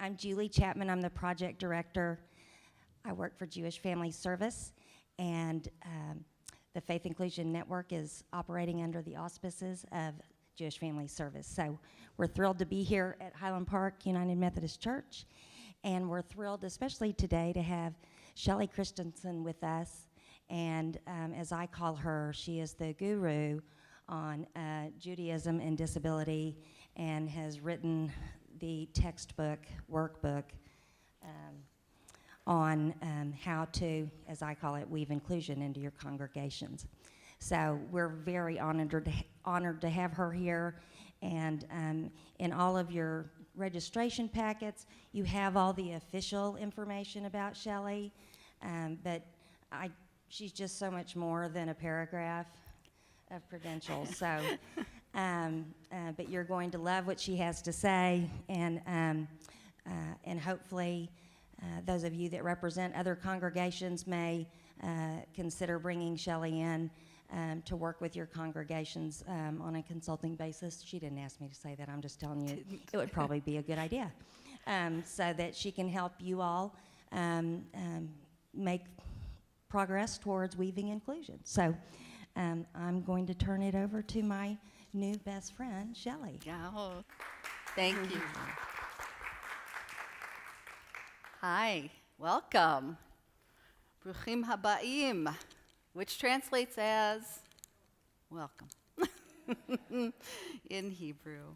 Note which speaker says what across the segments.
Speaker 1: I'm Julie Chapman. I'm the project director. I work for Jewish Family Service, and the Faith Inclusion Network is operating under the auspices of Jewish Family Service. So we're thrilled to be here at Highland Park United Methodist Church, and we're thrilled especially today to have Shelley Christensen with us. And as I call her, she is the guru on Judaism and disability, and has written the textbook, workbook, on how to, as I call it, weave inclusion into your congregations. So we're very honored to have her here, and in all of your registration packets, you have all the official information about Shelley, but she's just so much more than a paragraph of credentials. So, but you're going to love what she has to say, and hopefully those of you that represent other congregations may consider bringing Shelley in to work with your congregations on a consulting basis. She didn't ask me to say that. I'm just telling you it would probably be a good idea, so that she can help you all make progress towards weaving inclusion. So I'm going to turn it over to my new best friend, Shelley.
Speaker 2: Oh, thank you. Hi, welcome. Bruchim habaim, which translates as welcome in Hebrew.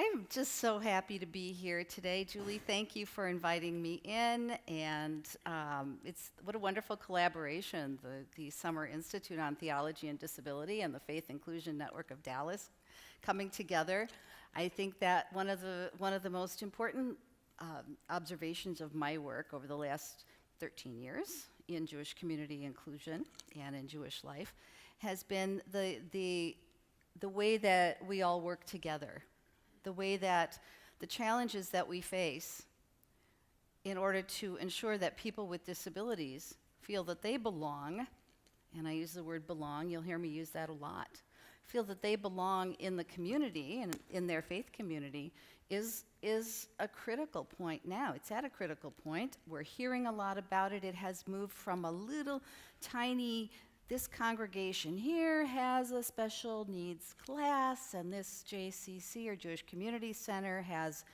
Speaker 2: I'm just so happy to be here today. Julie, thank you for inviting me in, and it's what a wonderful collaboration, the Summer Institute on Theology and Disability and the Faith Inclusion Network of Dallas coming together. I think that one of the most important observations of my work over the last 13 years in Jewish community inclusion and in Jewish life has been the way that we all work together. The way that the challenges that we face in order to ensure that people with disabilities feel that they belong, and I use the word belong, you'll hear me use that a lot, feel that they belong in the community and in their faith community is a critical point now. It's at a critical point. We're hearing a lot about it. It has moved from a little tiny, this congregation here has a special needs class, and this JCC, or Jewish Community Center, has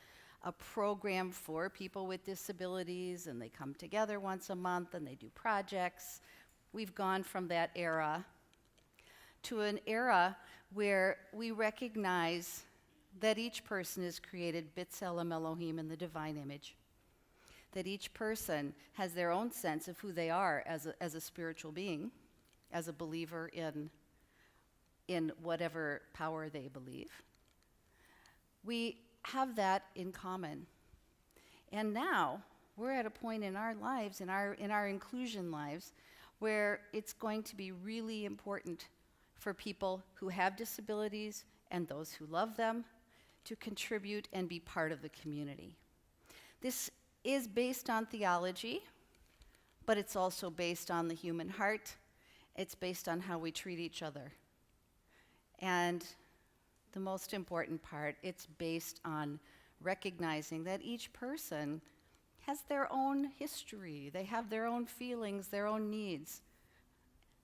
Speaker 2: a program for people with disabilities, and they come together once a month and they do projects. We've gone from that era to an era where we recognize that each person is created B'Tselem Elohim, in the divine image, that each person has their own sense of who they are as a spiritual being, as a believer in whatever power they believe. We have that in common. And now we're at a point in our lives, in our inclusion lives, where it's going to be really important for people who have disabilities and those who love them to contribute and be part of the community. This is based on theology, but it's also based on the human heart. It's based on how we treat each other. And the most important part, it's based on recognizing that each person has their own history. They have their own feelings, their own needs.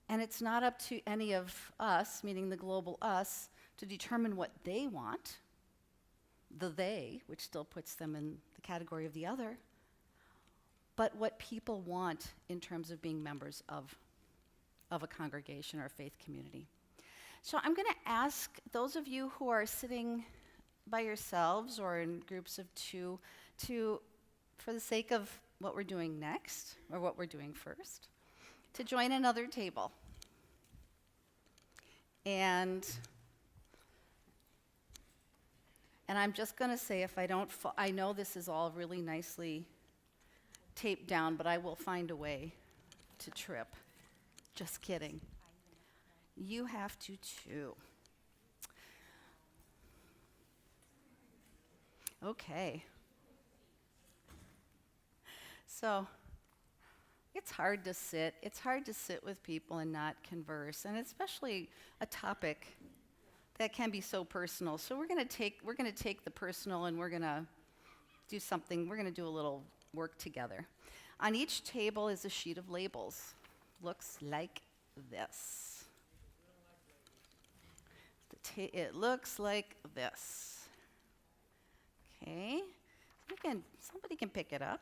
Speaker 2: And it's not up to any of us, meaning the global us, to determine what they want, the they, which still puts them in the category of the other, but what people want in terms of being members of a congregation or a faith community. So I'm going to ask those of you who are sitting by yourselves or in groups of two to, for the sake of what we're doing next, or what we're doing first, to join another table. And I'm just going to say, if I don't, I know this is all really nicely taped down, but I will find a way to trip. Just kidding. You have to too. Okay. So it's hard to sit. It's hard to sit with people and not converse, and especially a topic that can be so personal. So we're going to take the personal and we're going to do something, we're going to do a little work together. On each table is a sheet of labels. Looks like this. It looks like this. Okay. Somebody can pick it up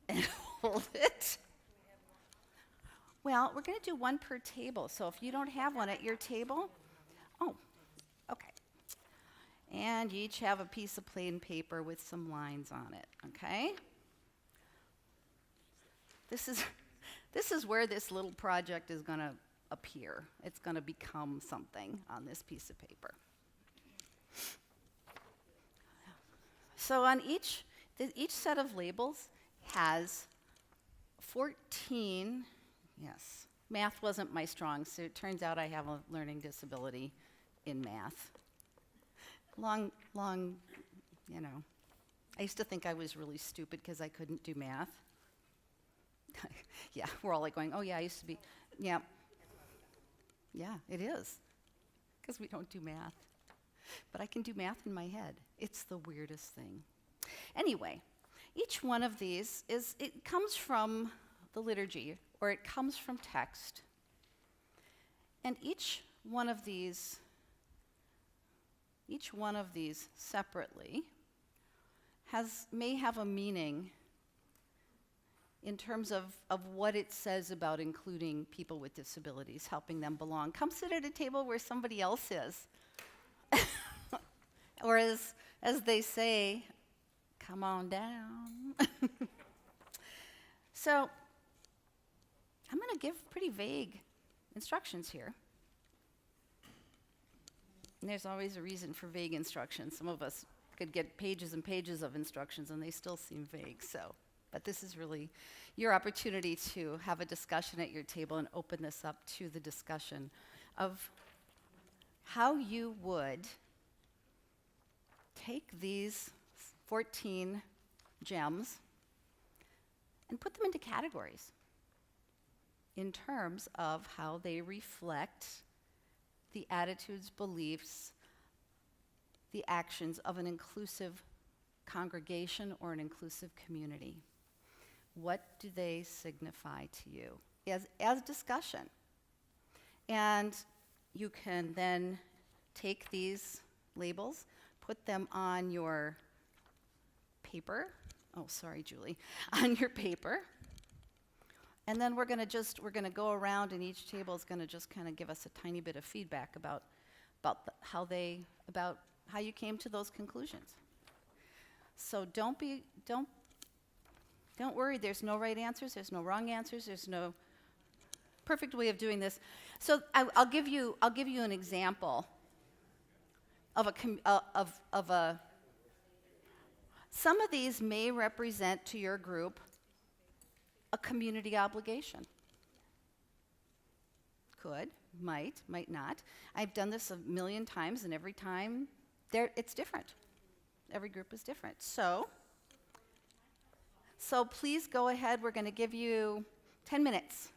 Speaker 2: and hold it. Well, we're going to do one per table. So if you don't have one at your table, oh, okay. And you each have a piece of plain paper with some lines on it, okay? This is where this little project is going to appear. It's going to become something on this piece of paper. So on each set of labels has 14, yes, math wasn't my strong suit. It turns out I have a learning disability in math. Long, you know. I used to think I was really stupid because I couldn't do math. Yeah, we're all like going, oh yeah, I used to be, yeah. Yeah, it is, because we don't do math. But I can do math in my head. It's the weirdest thing. Anyway, each one of these it comes from the liturgy, or it comes from text. And each one of these separately may have a meaning in terms of what it says about including people with disabilities, helping them belong. Come sit at a table where somebody else is. Or as they say, come on down. So I'm going to give pretty vague instructions here. And there's always a reason for vague instructions. Some of us could get pages and pages of instructions and they still seem vague. But this is really your opportunity to have a discussion at your table and open this up to the discussion of how you would take these 14 gems and put them into categories in terms of how they reflect the attitudes, beliefs, the actions of an inclusive congregation or an inclusive community. What do they signify to you as discussion? And you can then take these labels, put them on your paper. Oh, sorry, Julie. On your paper. And then we're going to go around, and each table is going to just kind of give us a tiny bit of feedback about how you came to those conclusions. So don't worry, there's no right answers, there's no wrong answers, there's no perfect way of doing this. So I'll give you an example of some of these may represent to your group a community obligation. Could, might not. I've done this a million times, and every time it's different. Every group is different. So please go ahead. We're going to give you 10 minutes.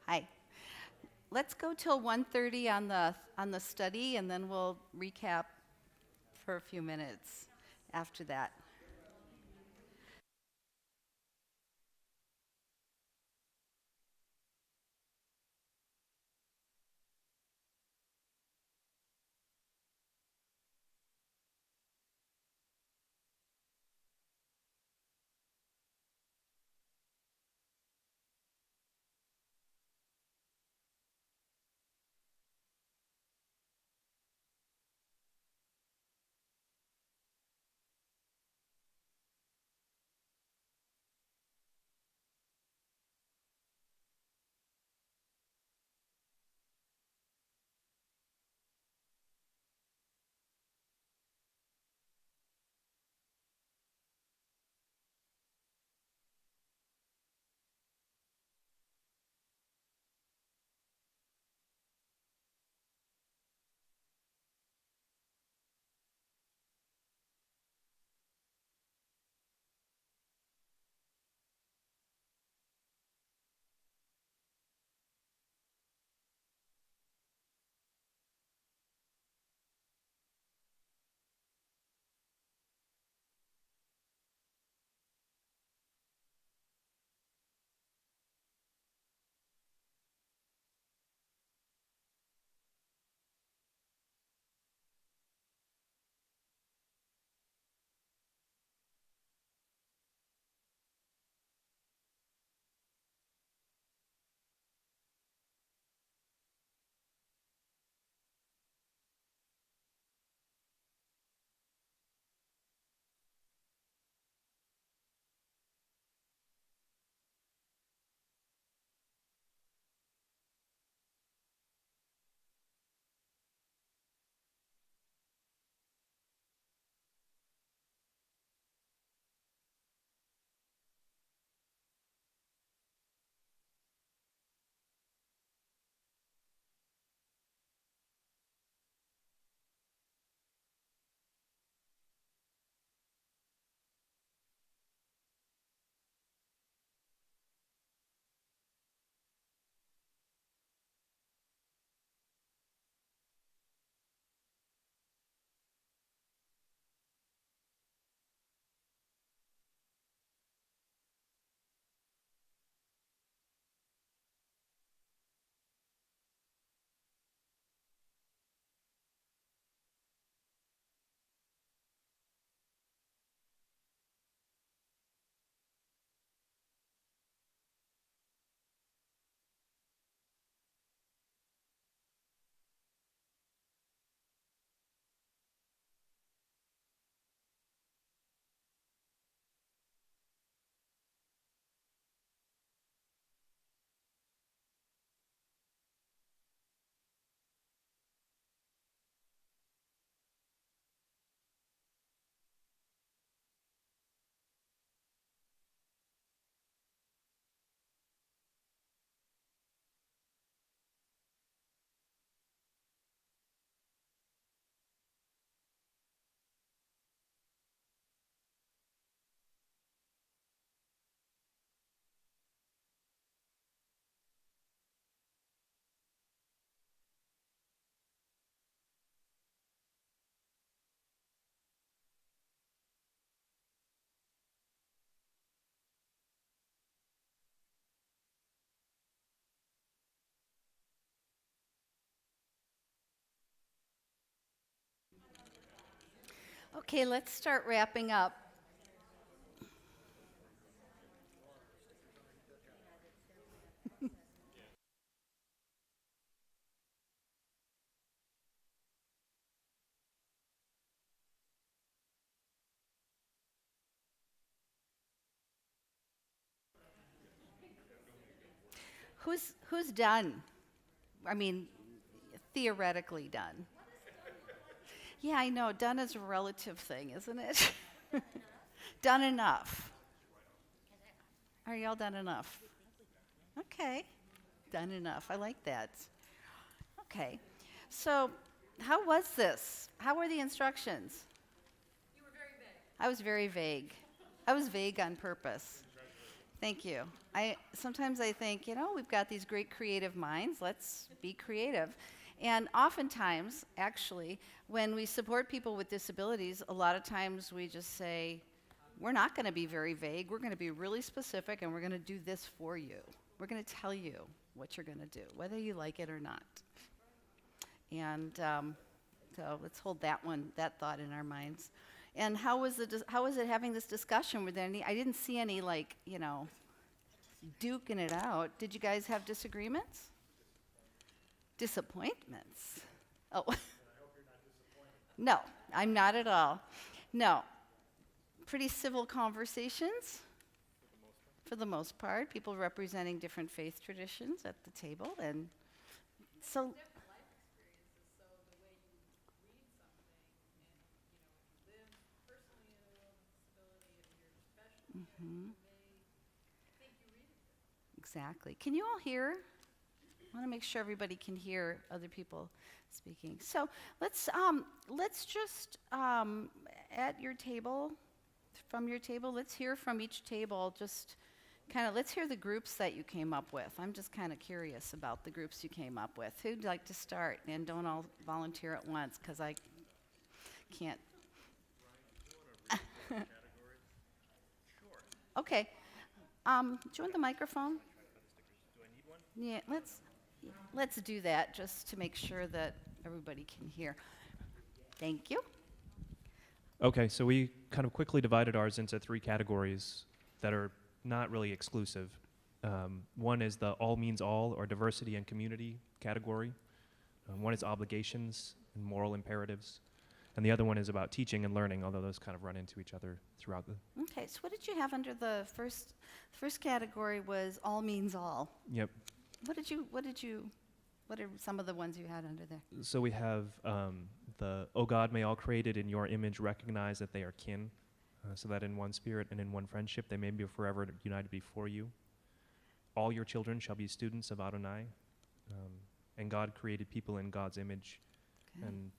Speaker 2: Hi. Let's go till 1:30 on the study, and then we'll recap for a few minutes after that. Okay, let's start wrapping up. Who's done? I mean, theoretically done. Yeah, I know. Done is a relative thing, isn't it? Done enough. Are y'all done enough? Okay. Done enough. I like that. Okay. So, how was this? How were the instructions? I was very vague. I was vague on purpose. Thank you. Sometimes I think, we've got these great creative minds. Let's be creative. And oftentimes, actually, when we support people with disabilities, a lot of times we just say, we're not going to be very vague. We're going to be really specific, and we're going to do this for you. We're going to tell you what you're going to do, whether you like it or not. And so let's hold that thought in our minds. And how was it having this discussion? Were there any? I didn't see any duking it out. Did you guys have disagreements? Disappointments? Oh. And I hope you're not disappointed. No, I'm not at all. No. Pretty civil conversations. For the most part, people representing different faith traditions at the table, and so. Mm-hmm. Exactly. Can you all hear? I want to make sure everybody can hear other people speaking. So let's just at your table, from your table, let's hear from each table. Just let's hear the groups that you came up with. I'm just kind of curious about the groups you came up with. Who'd like to start? And don't all volunteer at once, because I can't. Okay. Do you want the microphone?
Speaker 3: Do I need one?
Speaker 2: Yeah, let's do that just to make sure that everybody can hear. Thank you.
Speaker 3: Okay, so we kind of quickly divided ours into 3 categories that are not really exclusive. One is the all means all, or diversity and community category. One is obligations and moral imperatives. And the other one is about teaching and learning, although those kind of run into each other throughout the.
Speaker 2: Okay, so what did you have under the first category was all means all.
Speaker 3: Yep.
Speaker 2: What are some of the ones you had under there?
Speaker 3: So we have the, "O God, may all created in your image recognize that they are kin, so that in one spirit and in one friendship they may be forever united before you. All your children shall be students of Adonai, and God created people in God's image,
Speaker 2: Okay.
Speaker 3: and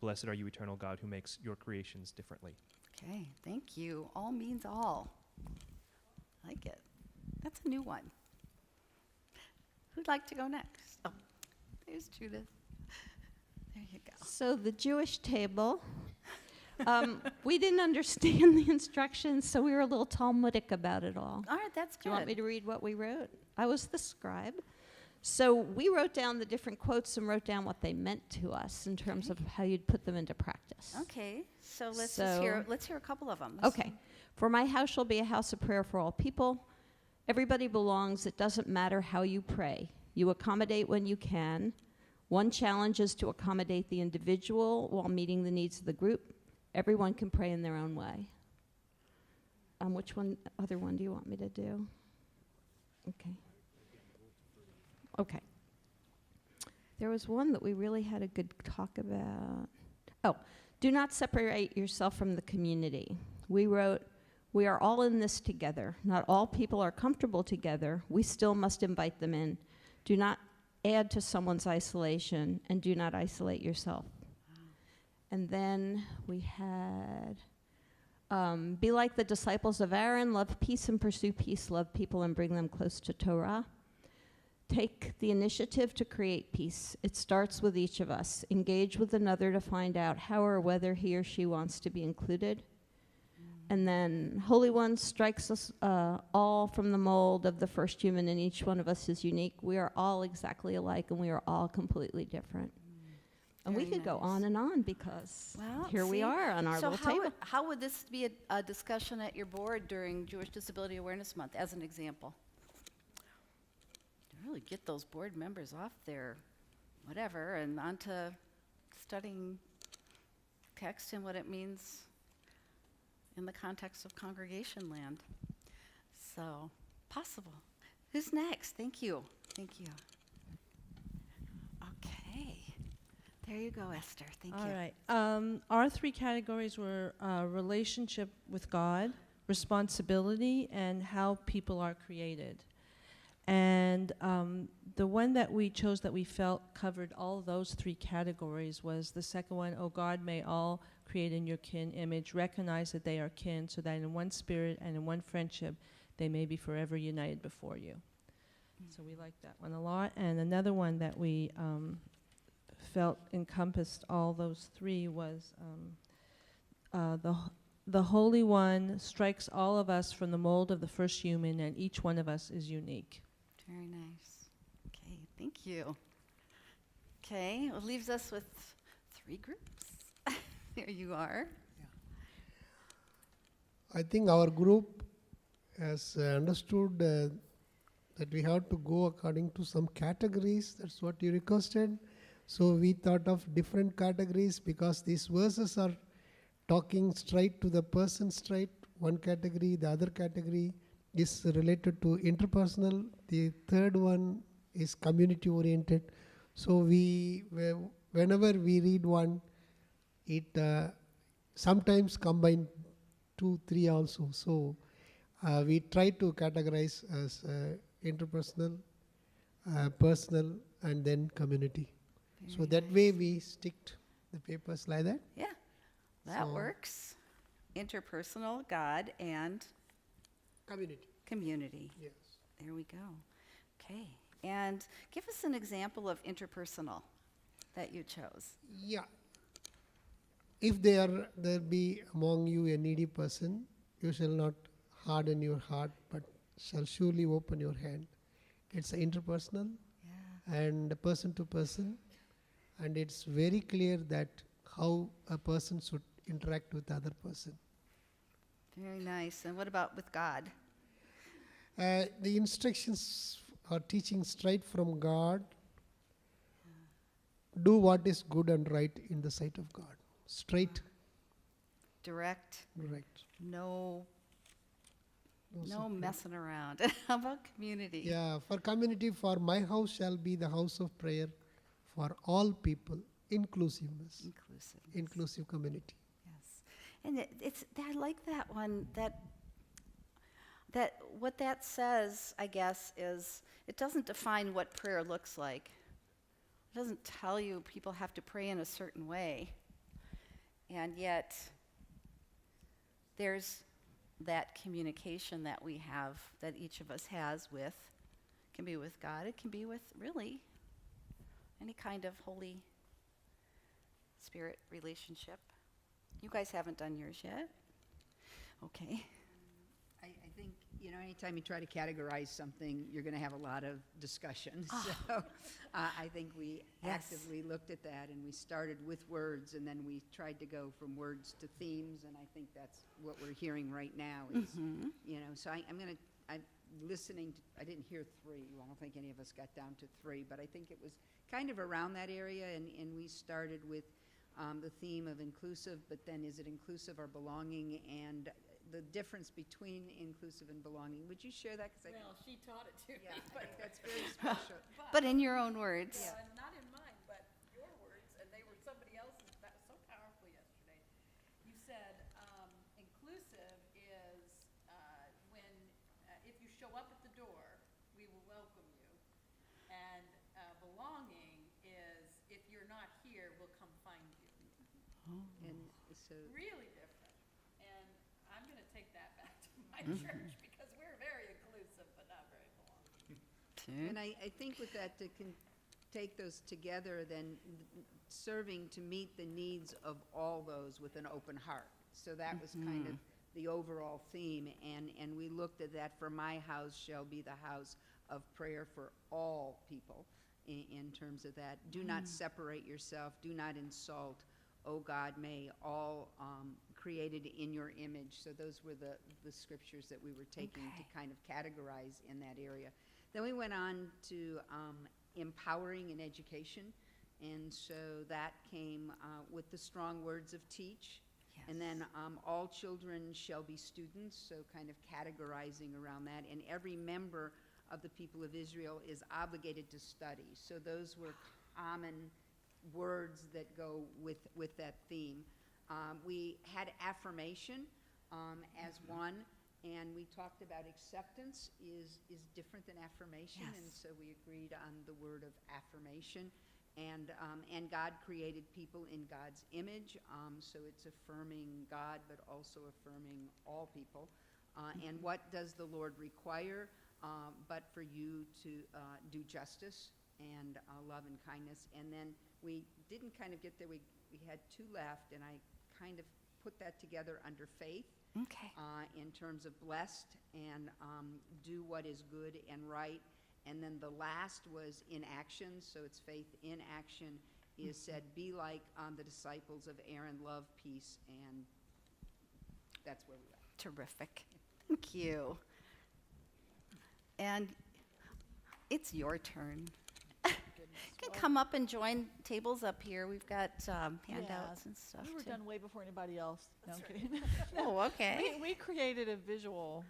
Speaker 3: blessed are you, eternal God, who makes your creations differently."
Speaker 2: Okay, thank you. All means all. I like it. That's a new one. Who'd like to go next? Oh, there's Judith. There you go.
Speaker 4: So the Jewish table, we didn't understand the instructions, so we were a little Talmudic about it all.
Speaker 2: All right, that's good.
Speaker 4: Do you want me to read what we wrote? I was the scribe. So we wrote down the different quotes and wrote down what they meant to us in terms of how you'd put them into practice.
Speaker 2: Okay, so let's
Speaker 4: So-
Speaker 2: hear a couple of them.
Speaker 4: Okay. "For my house shall be a house of prayer for all people. Everybody belongs. It doesn't matter how you pray. You accommodate when you can. One challenge is to accommodate the individual while meeting the needs of the group. Everyone can pray in their own way." Which other one do you want me to do? Okay. Okay. There was one that we really had a good talk about. Oh, "Do not separate yourself from the community." We wrote, "We are all in this together. Not all people are comfortable together. We still must invite them in. Do not add to someone's isolation, and do not isolate yourself." And then we had, "Be like the disciples of Aaron, love peace and pursue peace, love people and bring them close to Torah. Take the initiative to create peace. It starts with each of us. Engage with another to find out how or whether he or she wants to be included." And then, "Holy One strikes us all from the mold of the first human, and each one of us is unique. We are all exactly alike, and we are all completely different." And we
Speaker 2: Very
Speaker 4: could go
Speaker 2: nice.
Speaker 4: on and on, because
Speaker 2: Well,
Speaker 4: here we
Speaker 2: see,
Speaker 4: are on our
Speaker 2: so
Speaker 4: little table.
Speaker 2: how would this be a discussion at your board during Jewish Disability Awareness Month, as an example? To really get those board members off their whatever and onto studying text and what it means in the context of congregation land. So, possible. Who's next? Thank you. Thank you. Okay. There you go, Esther. Thank
Speaker 5: All
Speaker 2: you.
Speaker 5: right. Our 3 categories were relationship with God, responsibility, and how people are created. And the one that we chose that we felt covered all of those 3 categories was the second one: "O God, may all create in your kin image recognize that they are kin, so that in one spirit and in one friendship they may be forever united before you. So we like that one a lot. And another one that we felt encompassed all those three was the Holy One strikes all of us from the mold of the first human, and each one of us is unique.
Speaker 2: Very nice. Okay, thank you. Okay, it leaves us with 3 groups. There you are.
Speaker 6: I think our group has understood that we have to go according to some categories. That's what you requested. So we thought of different categories because these verses are talking straight to the person straight, one category. The other category is related to interpersonal. The third one is community oriented. So whenever we read one, it sometimes combine 2, 3 also. So we try to categorize as interpersonal, personal, and then community. So
Speaker 2: Very
Speaker 6: that
Speaker 2: nice.
Speaker 6: way we sticked the papers like that.
Speaker 2: Yeah, that
Speaker 6: So-
Speaker 2: works. Interpersonal, God, and
Speaker 6: Community,
Speaker 2: community.
Speaker 6: yes.
Speaker 2: There we go. Okay, and give us an example of interpersonal that you chose.
Speaker 6: Yeah. If there be among you a needy person, you shall not harden your heart, but shall surely open your hand. It's interpersonal
Speaker 2: Yeah.
Speaker 6: and person to person, and it's very clear that how a person should interact with the other person.
Speaker 2: Very nice. And what about with God?
Speaker 6: The instructions are teaching straight from God. Do what is good and right in the sight of God. Straight,
Speaker 2: Direct,
Speaker 6: right.
Speaker 2: no
Speaker 6: Also,
Speaker 2: messing around. How about community?
Speaker 6: yeah, for community, for my house shall be the house of prayer for all people, inclusiveness, inclusive community.
Speaker 2: Yes. And I like that one, that what that says, I guess, is it doesn't define what prayer looks like. It doesn't tell you people have to pray in a certain way. And yet, there's that communication that we have, that each of us has with, it can be with God, it can be with really any kind of Holy Spirit relationship. You guys haven't done yours yet? Okay.
Speaker 7: I think, anytime you try to categorize something, you're going to have a lot of discussion. So I think we
Speaker 2: Yes.
Speaker 7: actively looked at that, and we started with words, and then we tried to go from words to themes, and I think that's what we're hearing right now is, so I'm listening to, I didn't hear 3. I don't think any of us got down to 3, but I think it was kind of around that area, and we started with the theme of inclusive, but then is it inclusive or belonging, and the difference between inclusive and belonging. Would you share that?
Speaker 8: Well, she taught it to me.
Speaker 7: I think that's very special.
Speaker 2: But in your own words.
Speaker 8: Not in mine, but your words, and they were somebody else's. That was so powerful yesterday. You said inclusive is when if you show up at the door, we will welcome you, and belonging is if you're not here, we'll come find you.
Speaker 7: And so
Speaker 8: Really different. And I'm going to take that back to my church because we're very inclusive, but not very belonging.
Speaker 7: And I think with that, take those together, then serving to meet the needs of all those with an open heart. So that was kind of the overall theme, and we looked at that, for my house shall be the house of prayer for all people in terms of that. Do not separate yourself, do not insult. Oh God, may all created in your image. So those were the scriptures that we were taking to kind of categorize in that area. Then we went on to empowering and education, and so that came with the strong words of teach.
Speaker 2: Yes.
Speaker 7: And then all children shall be students, so kind of categorizing around that. And every member of the people of Israel is obligated to study. So those were common words that go with that theme. We had affirmation as one, and we talked about acceptance is different than affirmation,
Speaker 2: Yes.
Speaker 7: and so we agreed on the word of affirmation. And God created people in God's image, so it's affirming God, but also affirming all people. And what does the Lord require but for you to do justice and love and kindness? And then we didn't kind of get there. We had two left, and I kind of put that together under faith.
Speaker 2: Okay.
Speaker 7: In terms of blessed and do what is good and right. And then the last was in action, so it's faith in action, is said, be like the disciples of Aaron, love, peace, and that's where we are.
Speaker 2: Terrific. Thank you. And it's your turn. You can come up and join tables up here. We've got handouts and stuff.
Speaker 9: We were
Speaker 2: too.
Speaker 9: done way before anybody else. No, I'm kidding.
Speaker 2: Oh, okay.
Speaker 9: We created a visual,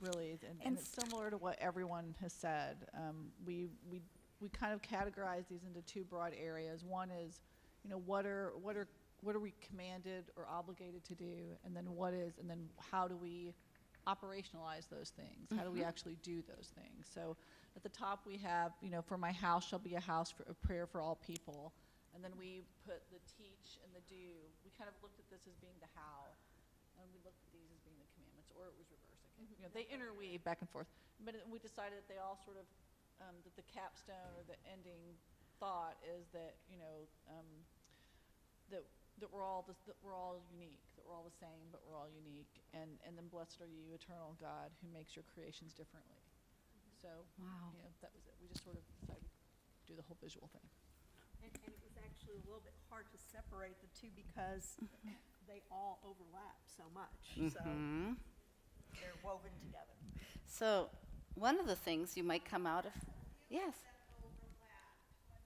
Speaker 9: really, and it's similar to what everyone has said. We kind of categorize these into two broad areas. One is, what are we commanded or obligated to do, and then how do we operationalize those things? How do we actually do those things? So at the top we have, for my house shall be a house for a prayer for all people. And then we put the teach and the do. We kind of looked at this as being the how, and we looked at these as being the commandments, or it was reverse. They interweave back and forth. But we decided that they all sort of, that the capstone or the ending thought is that, that we're all unique, that we're all the same, but we're all unique. And then blessed are you, eternal God, who makes your creations differently. So,
Speaker 2: Wow.
Speaker 9: That was it. We just sort of decided to do the whole visual thing.
Speaker 8: And it was actually a little bit hard to separate the two because they all overlap so much. So they're woven together.
Speaker 2: So one of the things you might come out of, yes.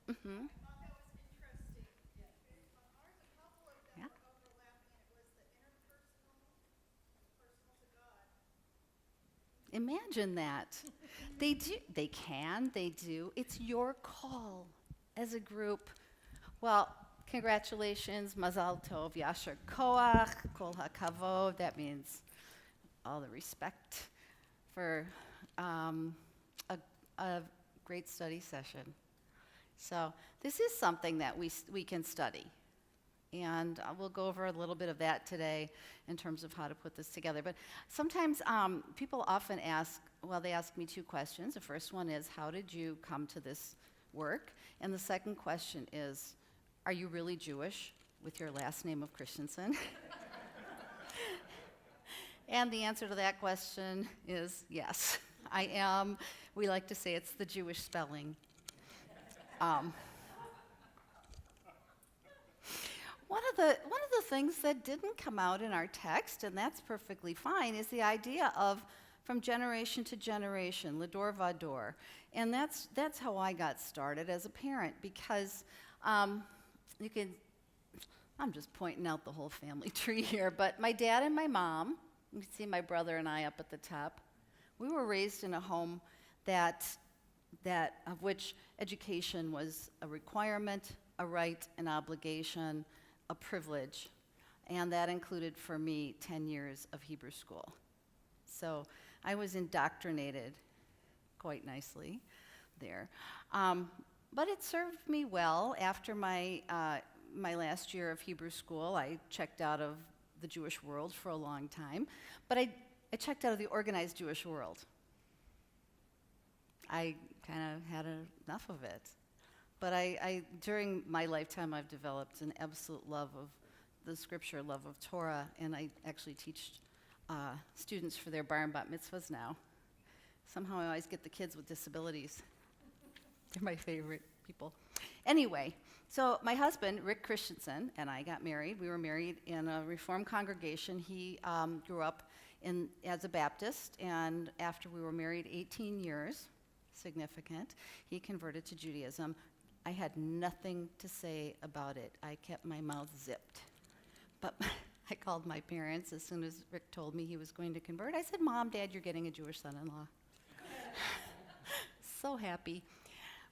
Speaker 2: Mm-hmm. Yeah. Imagine that. They do. They can. They do. It's your call as a group. Well, congratulations, Mazal Tov, Yasher Koach, Kol HaKavod. That means all the respect for a great study session. So this is something that we can study. And we'll go over a little bit of that today in terms of how to put this together. But sometimes people often ask, well, they ask me two questions. The first one is, how did you come to this work? And the second question is, are you really Jewish with your last name of Christensen? And the answer to that question is yes, I am. We like to say it's the Jewish spelling. One of the things that didn't come out in our text, and that's perfectly fine, is the idea of from generation to generation, Lador Vador. And that's how I got started as a parent, because I'm just pointing out the whole family tree here, but my dad and my mom, you can see my brother and I up at the top, we were raised in a home that of which education was a requirement, a right, an obligation, a privilege, and that included for me 10 years of Hebrew school. So I was indoctrinated quite nicely there. But it served me well. After my last year of Hebrew school, I checked out of the Jewish world for a long time, but I checked out of the organized Jewish world. I kind of had enough of it. But during my lifetime, I've developed an absolute love of the scripture, love of Torah, and I actually teach students for their bar and bat mitzvahs now. Somehow I always get the kids with disabilities. They're my favorite people. Anyway, so my husband, Rick Christensen, and I got married. We were married in a Reformed congregation. He grew up as a Baptist, and after we were married 18 years, significant, he converted to Judaism. I had nothing to say about it. I kept my mouth zipped. But I called my parents as soon as Rick told me he was going to convert. I said, Mom, Dad, you're getting a Jewish son-in-law. So happy.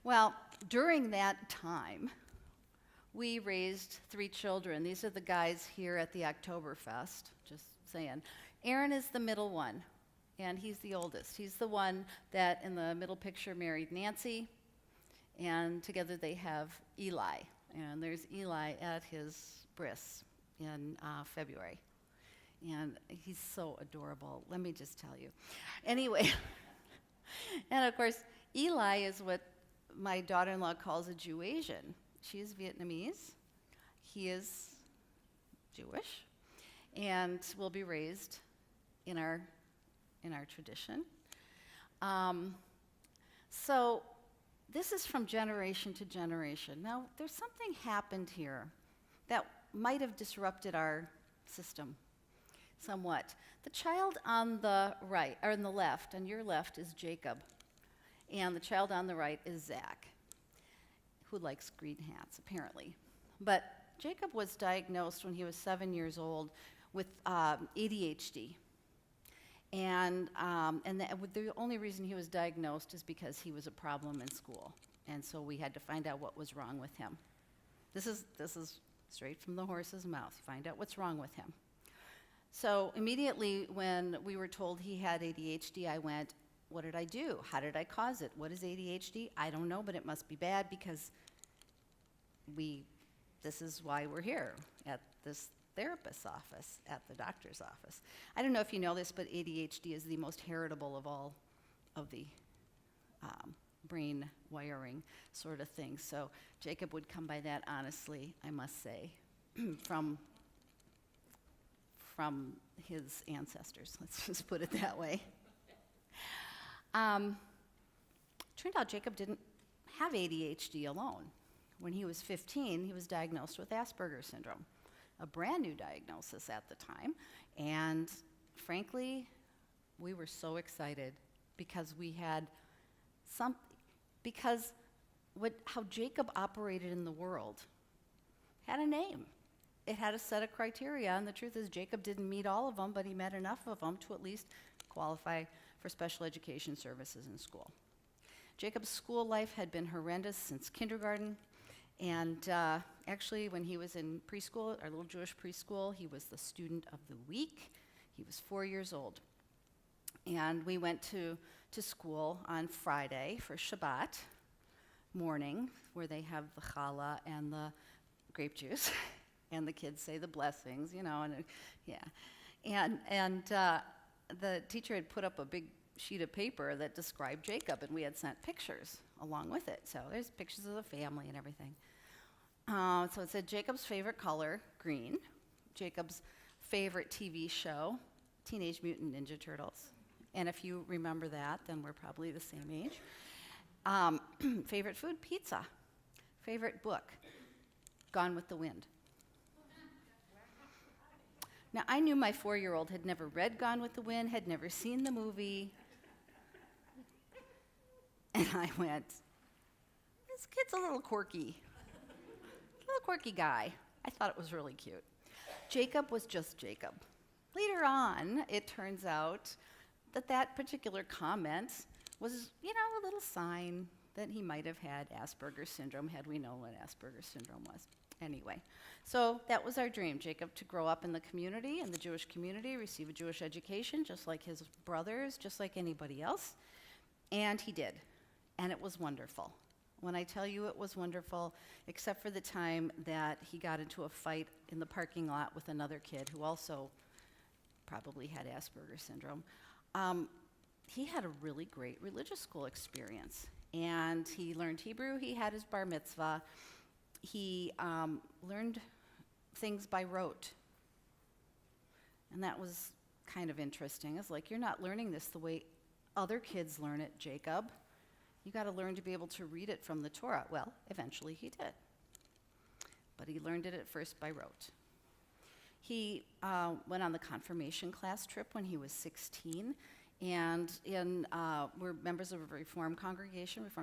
Speaker 2: Well, during that time, we raised 3 children. These are the guys here at the Oktoberfest, just saying. Aaron is the middle one, and he's the oldest. He's the one that, in the middle picture, married Nancy, and together they have Eli. And there's Eli at his bris in February. and he's so adorable. Let me just tell you. Anyway, and of course, Eli is what my daughter-in-law calls a Jew-Asian. She is Vietnamese. He is Jewish, and will be raised in our tradition. So this is from generation to generation. Now, there's something happened here that might have disrupted our system somewhat. The child on the right, or on the left, on your left, is Jacob, and the child on the right is Zach, who likes green hats, apparently. But Jacob was diagnosed when he was 7 years old with ADHD. And the only reason he was diagnosed is because he was a problem in school. And so we had to find out what was wrong with him. This is straight from the horse's mouth. Find out what's wrong with him. So immediately when we were told he had ADHD, I went, what did I do? How did I cause it? What is ADHD? I don't know, but it must be bad because this is why we're here at this therapist's office, at the doctor's office. I don't know if you know this, but ADHD is the most heritable of all of the brain wiring sort of things. So Jacob would come by that, honestly, I must say, from his ancestors. Let's just put it that way. Turned out Jacob didn't have ADHD alone. When he was 15, he was diagnosed with Asperger's syndrome, a brand new diagnosis at the time. And frankly, we were so excited because we had how Jacob operated in the world had a name. It had a set of criteria, and the truth is Jacob didn't meet all of them, but he met enough of them to at least qualify for special education services in school. Jacob's school life had been horrendous since kindergarten, and actually when he was in preschool, our little Jewish preschool, he was the student of the week. He was 4 years old. And we went to school on Friday for Shabbat morning, where they have the challah and the grape juice, and the kids say the blessings, and the teacher had put up a big sheet of paper that described Jacob, and we had sent pictures along with it. So there's pictures of the family and everything. So it said Jacob's favorite color, green. Jacob's favorite TV show, Teenage Mutant Ninja Turtles. And if you remember that, then we're probably the same age. Favorite food, pizza. Favorite book, Gone with the Wind. Now, I knew my 4-year-old had never read Gone with the Wind, had never seen the movie. And I went, this kid's a little quirky guy. I thought it was really cute. Jacob was just Jacob. Later on, it turns out that particular comment was, a little sign that he might have had Asperger's syndrome, had we known what Asperger's syndrome was. Anyway, so that was our dream, Jacob, to grow up in the community, in the Jewish community, receive a Jewish education, just like his brothers, just like anybody else. And he did. And it was wonderful. When I tell you it was wonderful, except for the time that he got into a fight in the parking lot with another kid who also probably had Asperger's syndrome, he had a really great religious school experience. And he learned Hebrew, he had his bar mitzvah, he learned things by rote. And that was kind of interesting. It's like, you're not learning this the way other kids learn it, Jacob. You got to learn to be able to read it from the Torah. Well, eventually he did. But he learned it at first by rote. He went on the confirmation class trip when he was 16, and we're members of a Reformed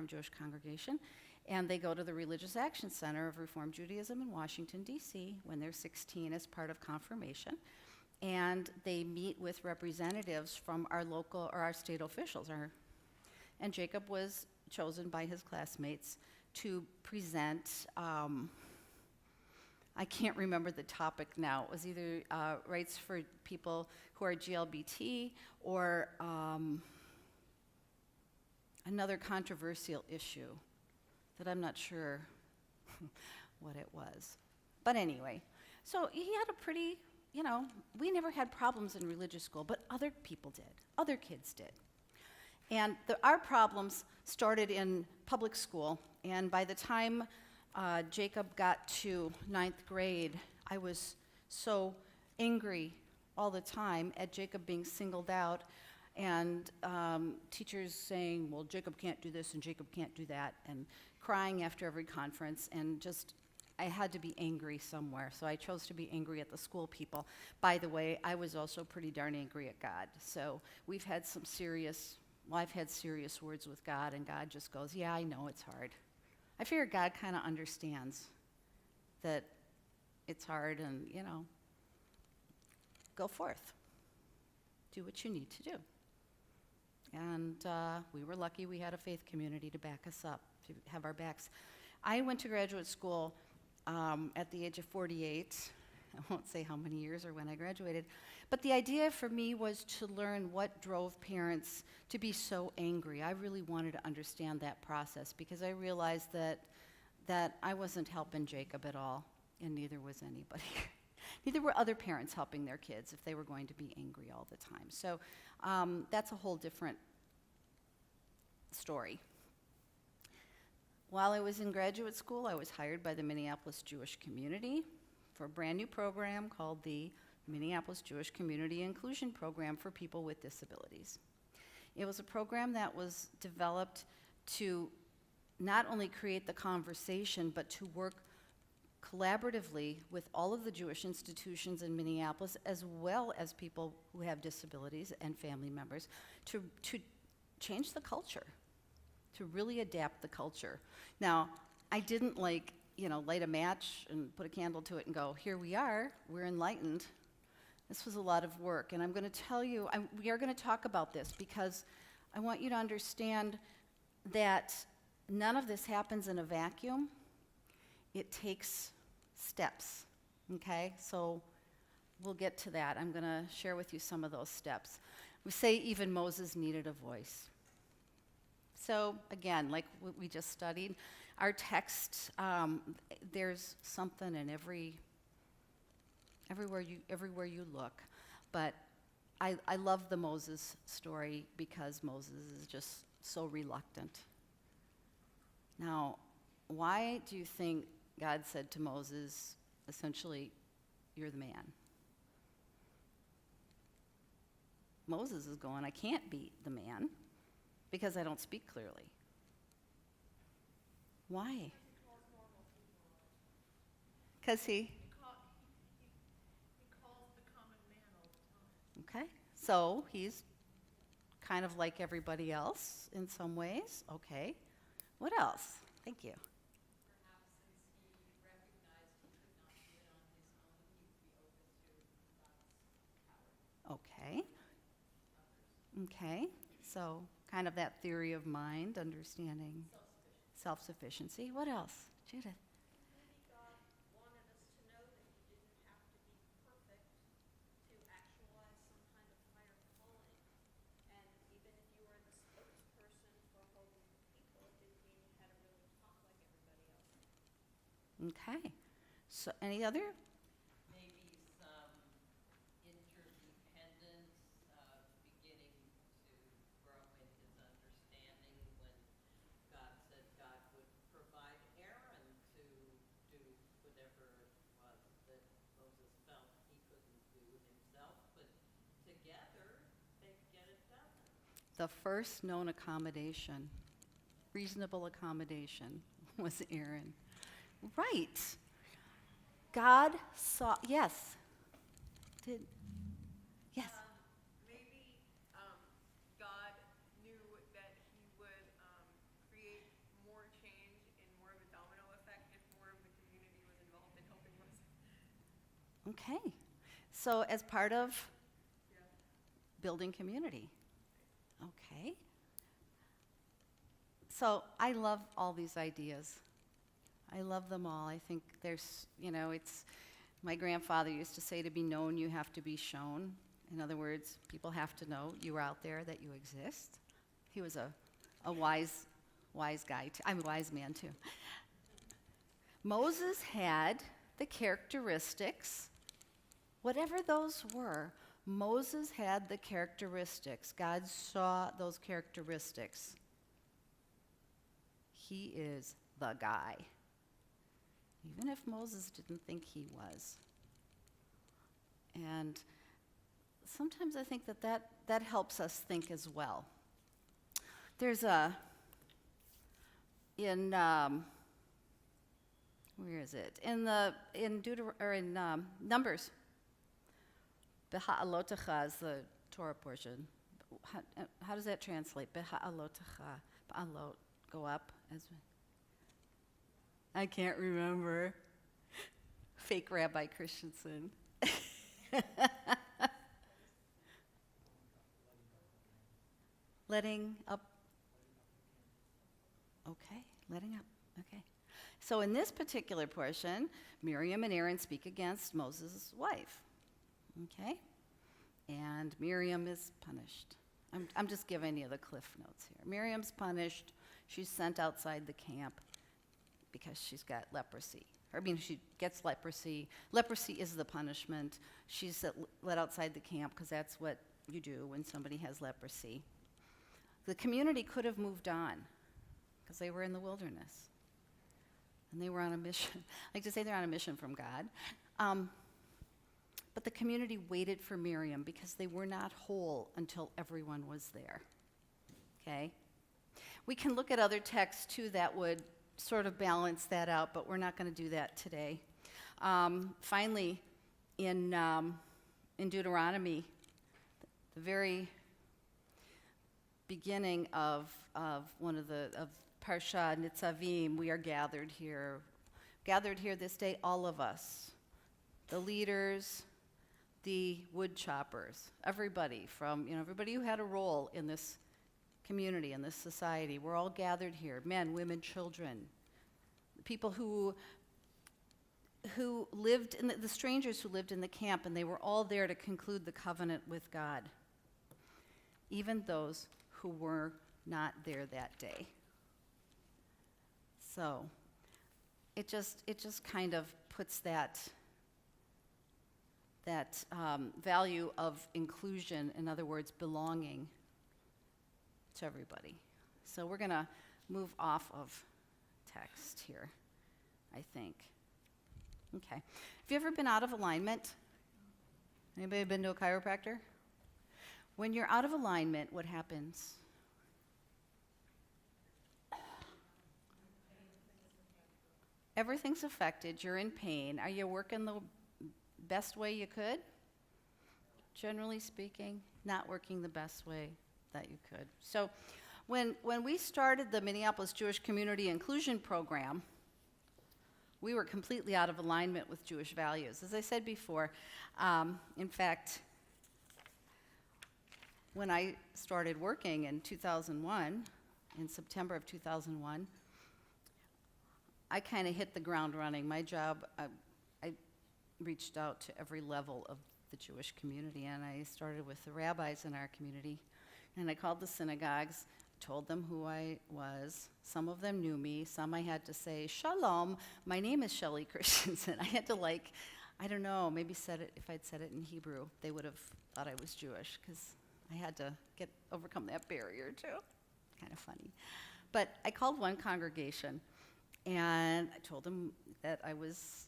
Speaker 2: Jewish congregation, and they go to the Religious Action Center of Reformed Judaism in Washington, D.C. when they're 16 as part of confirmation, and they meet with representatives from our local or our state officials. And Jacob was chosen by his classmates to present, I can't remember the topic now. It was either rights for people who are GLBT or another controversial issue that I'm not sure what it was. But anyway, so he had a pretty we never had problems in religious school, but other people did. Other kids did. And our problems started in public school, and by the time Jacob got to 9th grade, I was so angry all the time at Jacob being singled out, and teachers saying, well, Jacob can't do this and Jacob can't do that, and crying after every conference, and just, I had to be angry somewhere, so I chose to be angry at the school people. By the way, I was also pretty darn angry at God, so we've had some serious, I've had serious words with God, and God just goes, yeah, I know it's hard. I figure God kind of understands that it's hard, and, go forth. Do what you need to do. And we were lucky we had a faith community to back us up, to have our backs. I went to graduate school at the age of 48. I won't say how many years or when I graduated, but the idea for me was to learn what drove parents to be so angry. I really wanted to understand that process because I realized that I wasn't helping Jacob at all, and neither was anybody. Neither were other parents helping their kids if they were going to be angry all the time. So that's a whole different story. While I was in graduate school, I was hired by the Minneapolis Jewish community for a brand new program called the Minneapolis Jewish Community Inclusion Program for people with disabilities. It was a program that was developed to not only create the conversation, but to work collaboratively with all of the Jewish institutions in Minneapolis, as well as people who have disabilities and family members, to change the culture, to really adapt the culture. Now, I didn't light a match and put a candle to it and go, here we are, we're enlightened. This was a lot of work, and I'm going to tell you, we are going to talk about this because I want you to understand that none of this happens in a vacuum. It takes steps, okay? So we'll get to that. I'm going to share with you some of those steps. We say even Moses needed a voice. So again, like we just studied, our text, there's something in everywhere you look. But I love the Moses story because Moses is just so reluctant. Now, why do you think God said to Moses, essentially, you're the man? Moses is going, I can't be the man because I don't speak clearly. Why? Because he
Speaker 8: calls the common man all the time.
Speaker 2: okay, so he's kind of like everybody else in some ways. Okay, what else? Thank you.
Speaker 8: Perhaps since he recognized he could not do it on his own, he would be open to God's power.
Speaker 2: Okay. Okay, so kind of that theory of mind, understanding self-sufficiency. What else? Judith.
Speaker 8: Maybe God wanted us to know that you didn't have to be perfect to actualize some kind of higher calling. And even if you were the spokesperson for holy people, it didn't mean you had to really talk like everybody else.
Speaker 2: Okay, so any other?
Speaker 10: Maybe some interdependence beginning to grow in his understanding when God said God would provide Aaron to do whatever it was that Moses felt he couldn't do himself, but together they'd get it done.
Speaker 2: The first known accommodation, reasonable accommodation, was Aaron. Right. God saw, yes. Yes.
Speaker 11: Maybe God knew that he would create more change and more of a domino effect if more of the community was involved in helping Moses.
Speaker 2: Okay. So as part of building community. Okay. So I love all these ideas. I love them all. I think there's, it's, my grandfather used to say, to be known, you have to be shown. In other words, people have to know you are out there, that you exist. He was a wise guy. I'm a wise man, too. Moses had the characteristics Whatever those were, Moses had the characteristics. God saw those characteristics. He is the guy, even if Moses didn't think he was. And sometimes I think that helps us think as well. There's in where is it? In Numbers, Beha'alotecha is the Torah portion. How does that translate? Beha'alotecha. Ba'alot, go up. I can't remember. Fake Rabbi Christensen. Letting up. Okay, letting up. Okay. So in this particular portion, Miriam and Aaron speak against Moses' wife. Okay? And Miriam is punished. I'm just giving you the cliff notes here. Miriam's punished. She's sent outside the camp because she's got leprosy. She gets leprosy. Leprosy is the punishment. She's let outside the camp because that's what you do when somebody has leprosy. The community could have moved on because they were in the wilderness. And they were on a mission. I like to say they're on a mission from God. But the community waited for Miriam because they were not whole until everyone was there. Okay? We can look at other texts, too, that would sort of balance that out, but we're not going to do that today. Finally, in Deuteronomy, the very beginning of one of Parsha Nitzavim, we are gathered here this day, all of us, the leaders, the wood choppers, everybody everybody who had a role in this community, in this society. We're all gathered here, men, women, children, people who lived the strangers who lived in the camp, and they were all there to conclude the covenant with God, even those who were not there that day. So it just kind of puts that value of inclusion, in other words, belonging, to everybody. So we're going to move off of text here, I think. Okay. Have you ever been out of alignment? Anybody been to a chiropractor? When you're out of alignment, what happens? Everything's affected. You're in pain. Are you working the best way you could? Generally speaking, not working the best way that you could. So when we started the Minneapolis Jewish Community Inclusion Program, we were completely out of alignment with Jewish values. As I said before, in fact, when I started working in 2001, in September of 2001, I kind of hit the ground running. My job, I reached out to every level of the Jewish community, and I started with the rabbis in our community. And I called the synagogues, told them who I was. Some of them knew me. Some I had to say, Shalom, my name is Shelley Christensen. I had to I don't know, maybe if I'd said it in Hebrew, they would have thought I was Jewish, because I had to overcome that barrier too. Kind of funny. But I called one congregation, and I told them that I was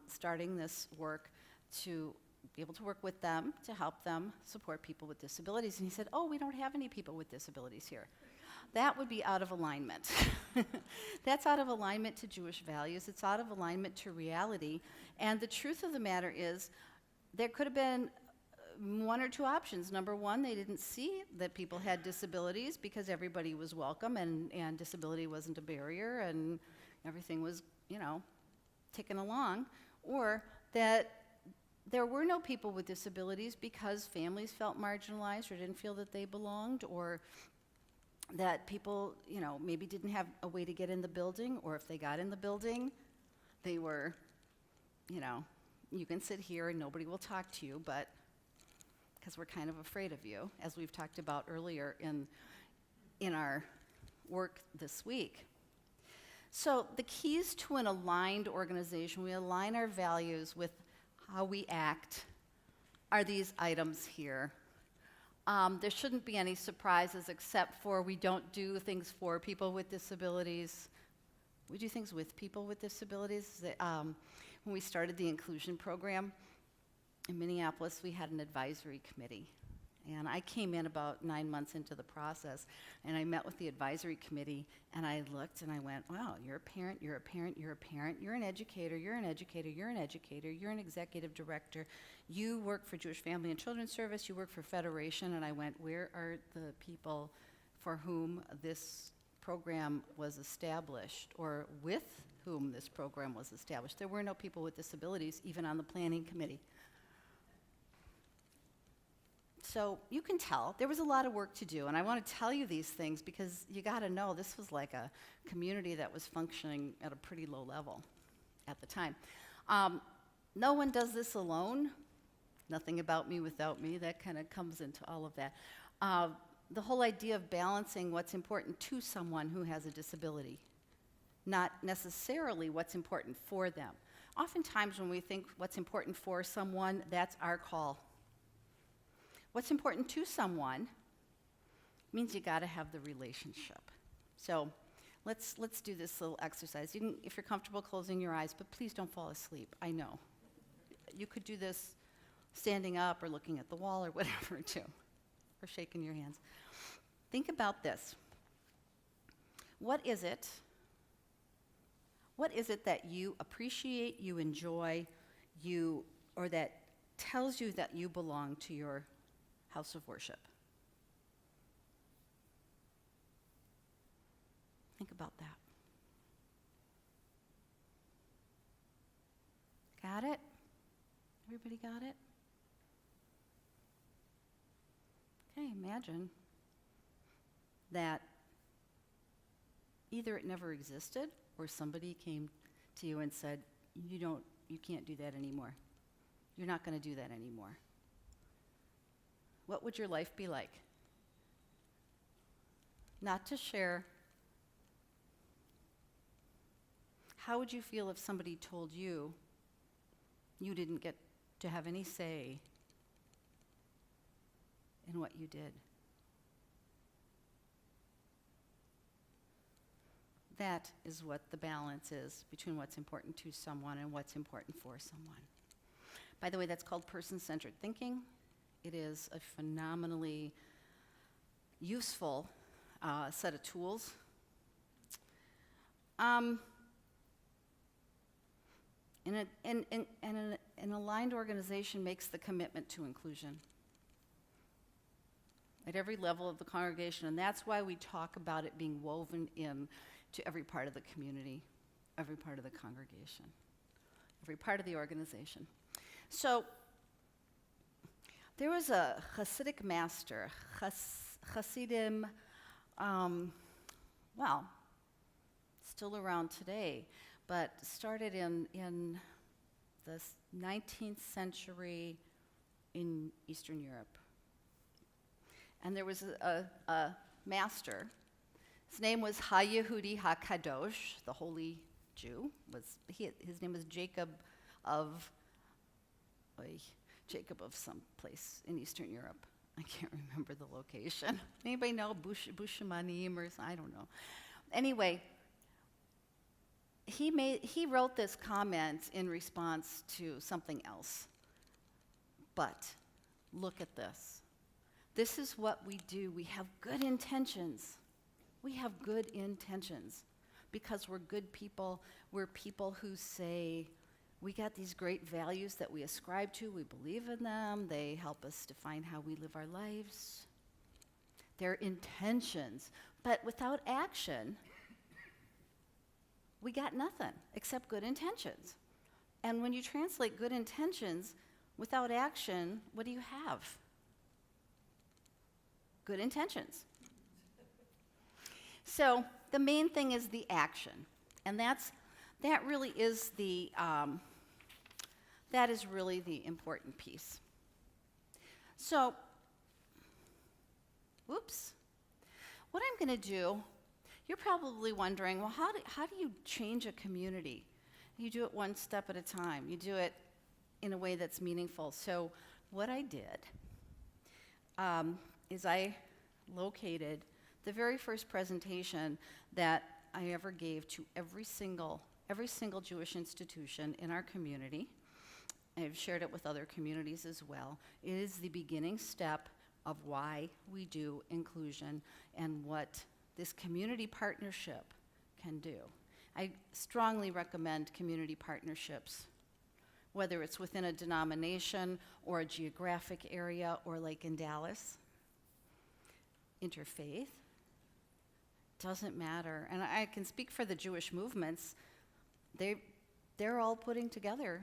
Speaker 2: starting this work to be able to work with them, to help them support people with disabilities. And he said, we don't have any people with disabilities here. That would be out of alignment. That's out of alignment to Jewish values. It's out of alignment to reality. And the truth of the matter is, there could have been one or two options. Number one, they didn't see that people had disabilities because everybody was welcome, and disability wasn't a barrier, and everything was, ticking along. Or that there were no people with disabilities because families felt marginalized or didn't feel that they belonged, or that people, maybe didn't have a way to get in the building, or if they got in the building, they were, you can sit here and nobody will talk to you, but because we're kind of afraid of you, as we've talked about earlier in our work this week. So the keys to an aligned organization, we align our values with how we act are these items here. There shouldn't be any surprises except for we don't do things for people with disabilities. We do things with people with disabilities. When we started the inclusion program in Minneapolis, we had an advisory committee. And I came in about 9 months into the process, and I met with the advisory committee, and I looked and I went, wow, you're a parent, you're a parent, you're a parent, you're an educator, you're an educator, you're an educator, you're an executive director, you work for Jewish Family and Children's Service, you work for Federation, and I went, where are the people for whom this program was established, or with whom this program was established? There were no people with disabilities even on the planning committee. So you can tell there was a lot of work to do, and I want to tell you these things because you got to know this was like a community that was functioning at a pretty low level at the time. No one does this alone. Nothing about me without me. That kind of comes into all of that. The whole idea of balancing what's important to someone who has a disability, not necessarily what's important for them. Oftentimes when we think what's important for someone, that's our call. What's important to someone means you got to have the relationship. So let's do this little exercise. You can, if you're comfortable closing your eyes, but please don't fall asleep. I know. You could do this standing up or looking at the wall or whatever too, or shaking your hands. Think about this. What is it that you appreciate, you enjoy, or that tells you that you belong to your house of worship? Think about that. Got it? Everybody got it? Okay, imagine that either it never existed or somebody came to you and said, you can't do that anymore. You're not going to do that anymore. What would your life be like? Not to share. How would you feel if somebody told you you didn't get to have any say in what you did? That is what the balance is between what's important to someone and what's important for someone. By the way, that's called person-centered thinking. It is a phenomenally useful set of tools. An aligned organization makes the commitment to inclusion at every level of the congregation, and that's why we talk about it being woven in to every part of the community, every part of the congregation, every part of the organization. So there was a Hasidic master, Hasidim, still around today, but started in the 19th century in Eastern Europe. And there was a master. His name was Ha-Yehudi Ha-Kadosh, the Holy Jew. His name was Jacob of some place in Eastern Europe. I can't remember the location. Anybody know Bushamanim or I don't know. Anyway, he wrote this comment in response to something else. But look at this. This is what we do. We have good intentions. We have good intentions because we're good people. We're people who say, we got these great values that we ascribe to. We believe in them. They help us define how we live our lives. They're intentions. But without action, we got nothing except good intentions. And when you translate good intentions without action, what do you have? Good intentions. So the main thing is the action. And that really is that is really the important piece. So, whoops. What I'm going to do, you're probably wondering, well, how do you change a community? You do it one step at a time. You do it in a way that's meaningful. So what I did is I located the very first presentation that I ever gave to every single Jewish institution in our community. I've shared it with other communities as well. It is the beginning step of why we do inclusion and what this community partnership can do. I strongly recommend community partnerships, whether it's within a denomination or a geographic area or like in Dallas. Interfaith, doesn't matter. And I can speak for the Jewish movements. They're all putting together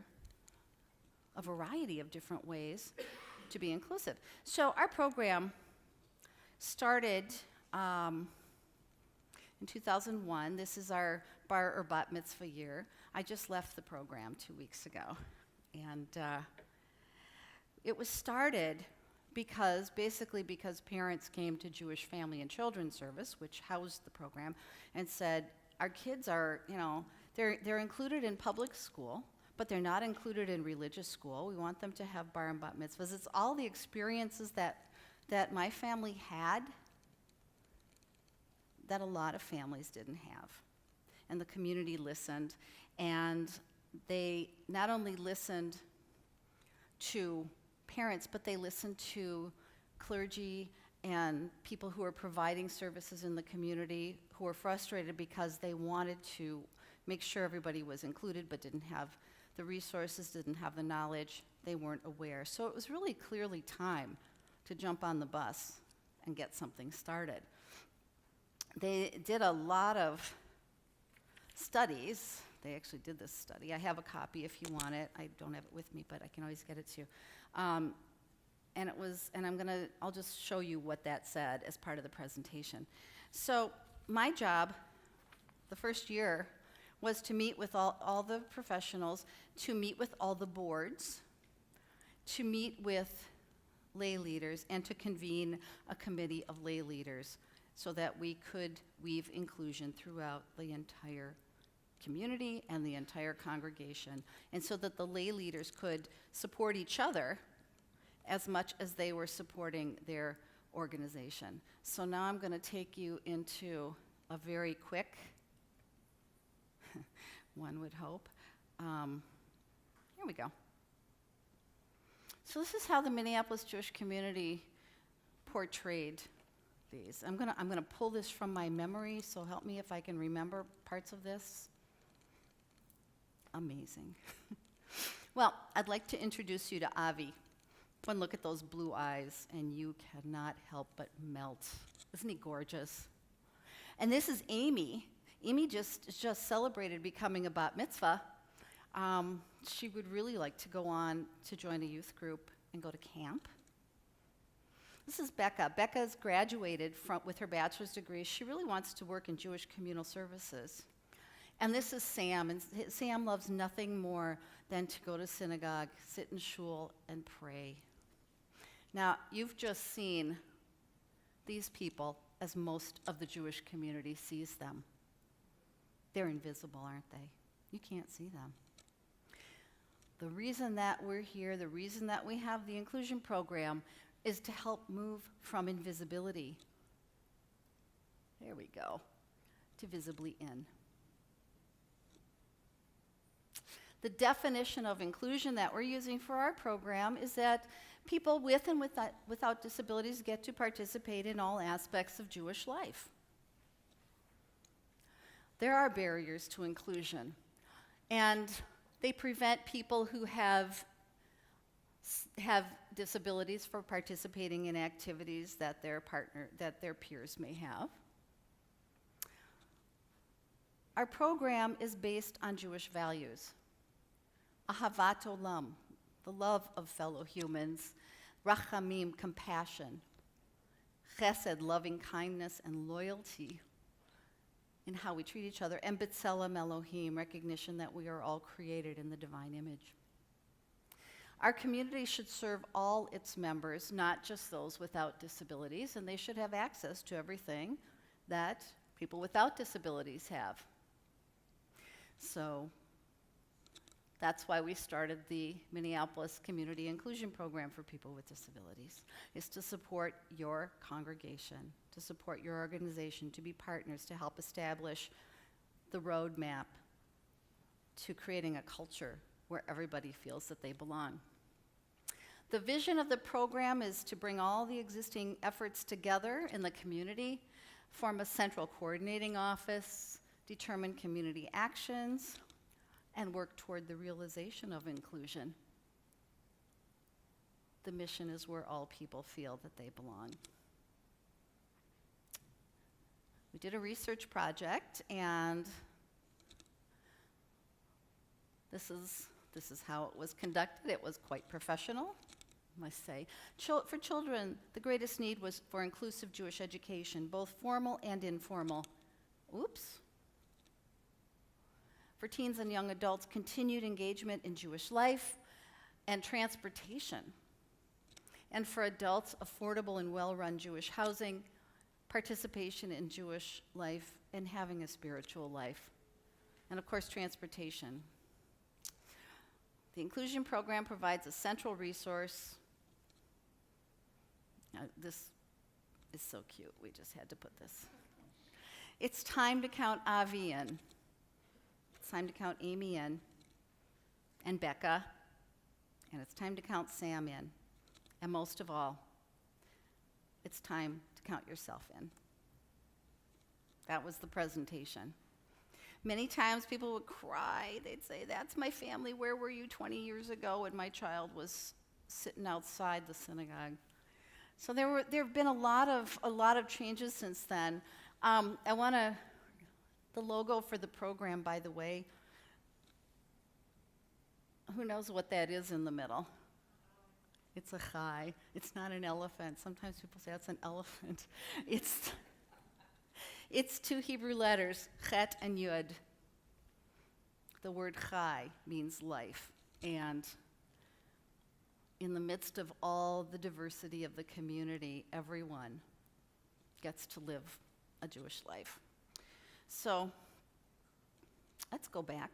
Speaker 2: a variety of different ways to be inclusive. So our program started in 2001. This is our bar or bat mitzvah year. I just left the program 2 weeks ago. And it was started because parents came to Jewish Family and Children's Service, which housed the program, and said, our kids are, they're included in public school, but they're not included in religious school. We want them to have bar and bat mitzvahs. It's all the experiences that my family had that a lot of families didn't have. And the community listened, and they not only listened to parents, but they listened to clergy and people who are providing services in the community who were frustrated because they wanted to make sure everybody was included but didn't have the resources, didn't have the knowledge, they weren't aware. So it was really clearly time to jump on the bus and get something started. They did a lot of studies. They actually did this study. I have a copy if you want it. I don't have it with me, but I can always get it to you. I'll just show you what that said as part of the presentation. So my job, the first year, was to meet with all the professionals, to meet with all the boards, to meet with lay leaders, and to convene a committee of lay leaders so that we could weave inclusion throughout the entire community and the entire congregation, and so that the lay leaders could support each other as much as they were supporting their organization. So now I'm going to take you into a very quick, one would hope. Here we go. So this is how the Minneapolis Jewish community portrayed these. I'm gonna pull this from my memory, so help me if I can remember parts of this. Amazing. Well, I'd like to introduce you to Avi. One look at those blue eyes, and you cannot help but melt. Isn't he gorgeous? And this is Amy. Amy just celebrated becoming a bat mitzvah. She would really like to go on to join a youth group and go to camp. This is Becca. Becca's graduated with her bachelor's degree. She really wants to work in Jewish communal services. And this is Sam, and Sam loves nothing more than to go to synagogue, sit in shul, and pray. Now, you've just seen these people as most of the Jewish community sees them. They're invisible, aren't they? You can't see them. The reason that we're here, the reason that we have the inclusion program is to help move from invisibility, there we go, to visibly in. The definition of inclusion that we're using for our program is that people with and without disabilities get to participate in all aspects of Jewish life. There are barriers to inclusion, and they prevent people who have disabilities from participating in activities that their peers may have. Our program is based on Jewish values. Ahavat olam, the love of fellow humans, rachamim, compassion, chesed, loving kindness and loyalty in how we treat each other, and b'tselem Elohim, recognition that we are all created in the divine image. Our community should serve all its members, not just those without disabilities, and they should have access to everything that people without disabilities have. So, That's why we started the Minneapolis Community Inclusion Program for people with disabilities, is to support your congregation, to support your organization, to be partners, to help establish the roadmap to creating a culture where everybody feels that they belong. The vision of the program is to bring all the existing efforts together in the community, form a central coordinating office, determine community actions, and work toward the realization of inclusion. The mission is where all people feel that they belong. We did a research project, and this is how it was conducted. It was quite professional, I must say. For children, the greatest need was for inclusive Jewish education, both formal and informal. Oops. For teens and young adults, continued engagement in Jewish life and transportation. And for adults, affordable and well-run Jewish housing, participation in Jewish life, and having a spiritual life. And of course, transportation. The inclusion program provides a central resource. This is so cute, we just had to put this. It's time to count Avi in. It's time to count Amy in, and Becca, and it's time to count Sam in. And most of all, it's time to count yourself in. That was the presentation. Many times people would cry. They'd say, "That's my family. Where were you 20 years ago when my child was sitting outside the synagogue?" So there have been a lot of changes since then. The logo for the program, by the way, who knows what that is in the middle? It's a chai. It's not an elephant. Sometimes people say that's an elephant. It's two Hebrew letters, chet and yud. The word chai means life. And in the midst of all the diversity of the community, everyone gets to live a Jewish life. So let's go back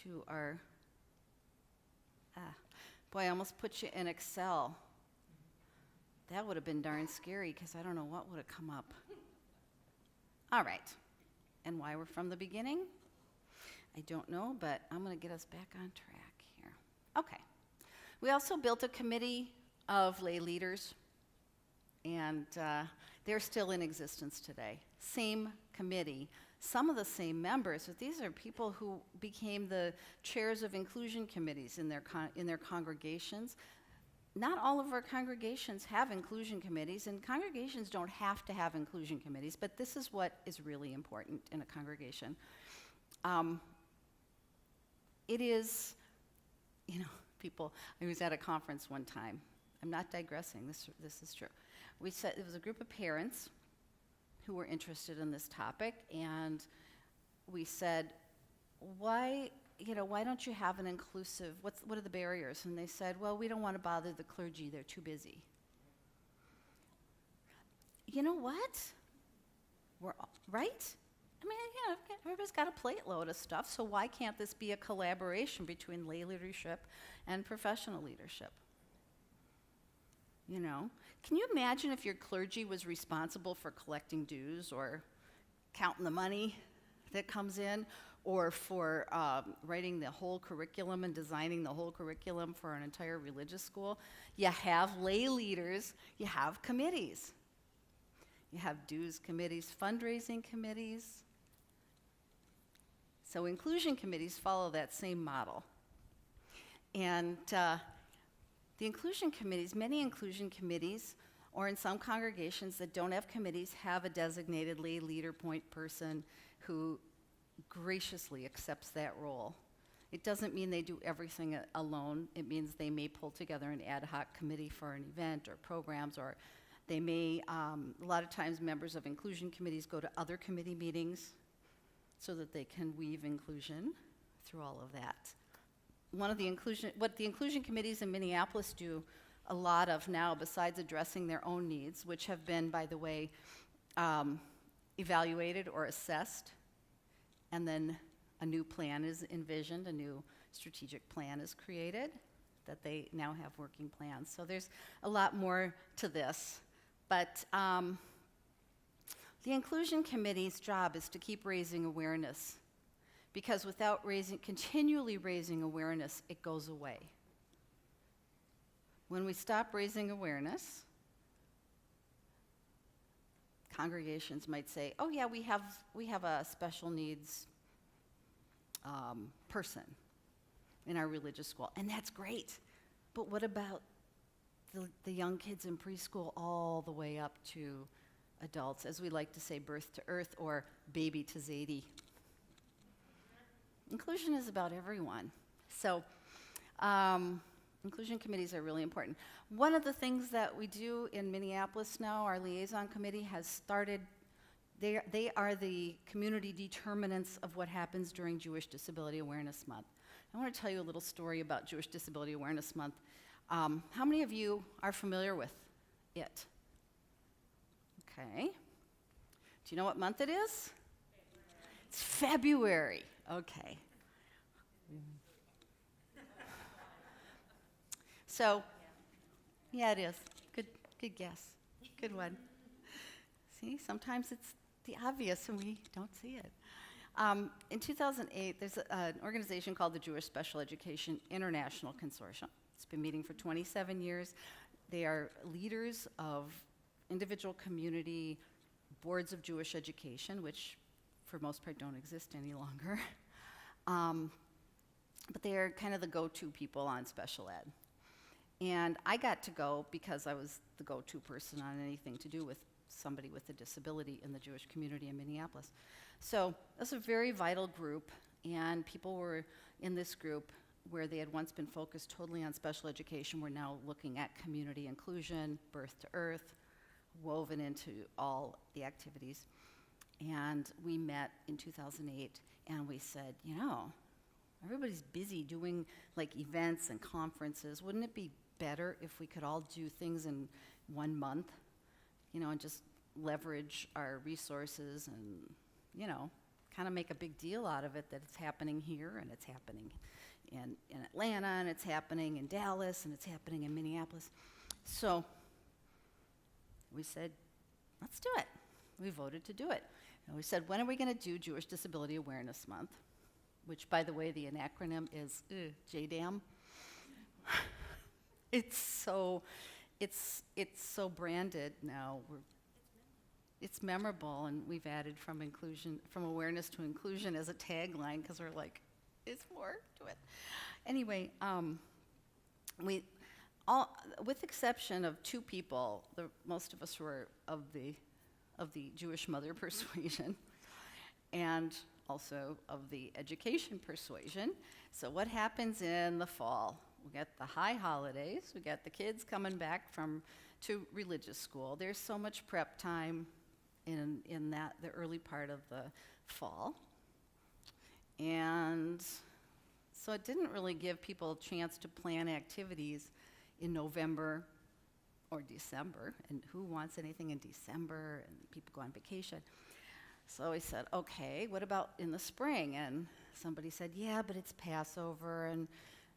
Speaker 2: to our, boy, I almost put you in Excel. That would have been darn scary because I don't know what would have come up. All right, and why we're from the beginning? I don't know, but I'm going to get us back on track here. Okay, we also built a committee of lay leaders, and they're still in existence today. Same committee, some of the same members, but these are people who became the chairs of inclusion committees in their congregations. Not all of our congregations have inclusion committees, and congregations don't have to have inclusion committees, but this is what is really important in a congregation. It is, people, I was at a conference one time. I'm not digressing, this is true. We said, it was a group of parents who were interested in this topic, and we said, why don't you have an inclusive, what are the barriers? And they said, well, we don't want to bother the clergy, they're too busy. You know what? Right? I mean, everybody's got a plate load of stuff, so why can't this be a collaboration between lay leadership and professional leadership? Can you imagine if your clergy was responsible for collecting dues or counting the money that comes in, or for writing the whole curriculum and designing the whole curriculum for an entire religious school? You have lay leaders, you have committees. You have dues committees, fundraising committees. So inclusion committees follow that same model. And the inclusion committees, many inclusion committees, or in some congregations that don't have committees, have a designated lay leader point person who graciously accepts that role. It doesn't mean they do everything alone. It means they may pull together an ad hoc committee for an event or programs, or they may, a lot of times members of inclusion committees go to other committee meetings so that they can weave inclusion through all of that. What the inclusion committees in Minneapolis do a lot of now, besides addressing their own needs, which have been, by the way, evaluated or assessed And then a new plan is envisioned, a new strategic plan is created, that they now have working plans. So there's a lot more to this. But the Inclusion Committee's job is to keep raising awareness, because without continually raising awareness, it goes away. When we stop raising awareness, congregations might say, oh yeah, we have a special needs person in our religious school, and that's great. But what about the young kids in preschool all the way up to adults, as we like to say, birth to earth or baby to Zadie? Inclusion is about everyone. So inclusion committees are really important. One of the things that we do in Minneapolis now, our liaison committee has started, they are the community determinants of what happens during Jewish Disability Awareness Month. I want to tell you a little story about Jewish Disability Awareness Month. How many of you are familiar with it? Okay. Do you know what month it is? It's February. Okay. So, yeah, it is. Good guess. Good one. See, sometimes it's the obvious and we don't see it. In 2008, there's an organization called the Jewish Special Education International Consortium. It's been meeting for 27 years. They are leaders of individual community boards of Jewish education, which for most part don't exist any longer. But they are kind of the go-to people on special ed. And I got to go because I was the go-to person on anything to do with somebody with a disability in the Jewish community in Minneapolis. So that's a very vital group, and people were in this group where they had once been focused totally on special education. We're now looking at community inclusion, birth to earth, woven into all the activities. And we met in 2008, and we said, you know, everybody's busy doing like events and conferences. Wouldn't it be better if we could all do things in 1 month, you know, and just leverage our resources and, you know, kind of make a big deal out of it, that it's happening here and it's happening in Atlanta and it's happening in Dallas and it's happening in Minneapolis. So we said, let's do it. We voted to do it. And we said, when are we going to do Jewish Disability Awareness Month? Which, by the way, the acronym is JDAM. It's so branded now. It's memorable, and we've added from awareness to inclusion as a tagline, because we're like, it's more to it. Anyway, with exception of 2 people, most of us were of the Jewish mother persuasion, and also of the education persuasion. So what happens in the fall? We get the high holidays. We got the kids coming back to religious school. There's so much prep time in the early part of the fall. And so it didn't really give people a chance to plan activities in November or December. And who wants anything in December? And people go on vacation. So we said, okay, what about in the spring? And somebody said, yeah, but it's Passover and,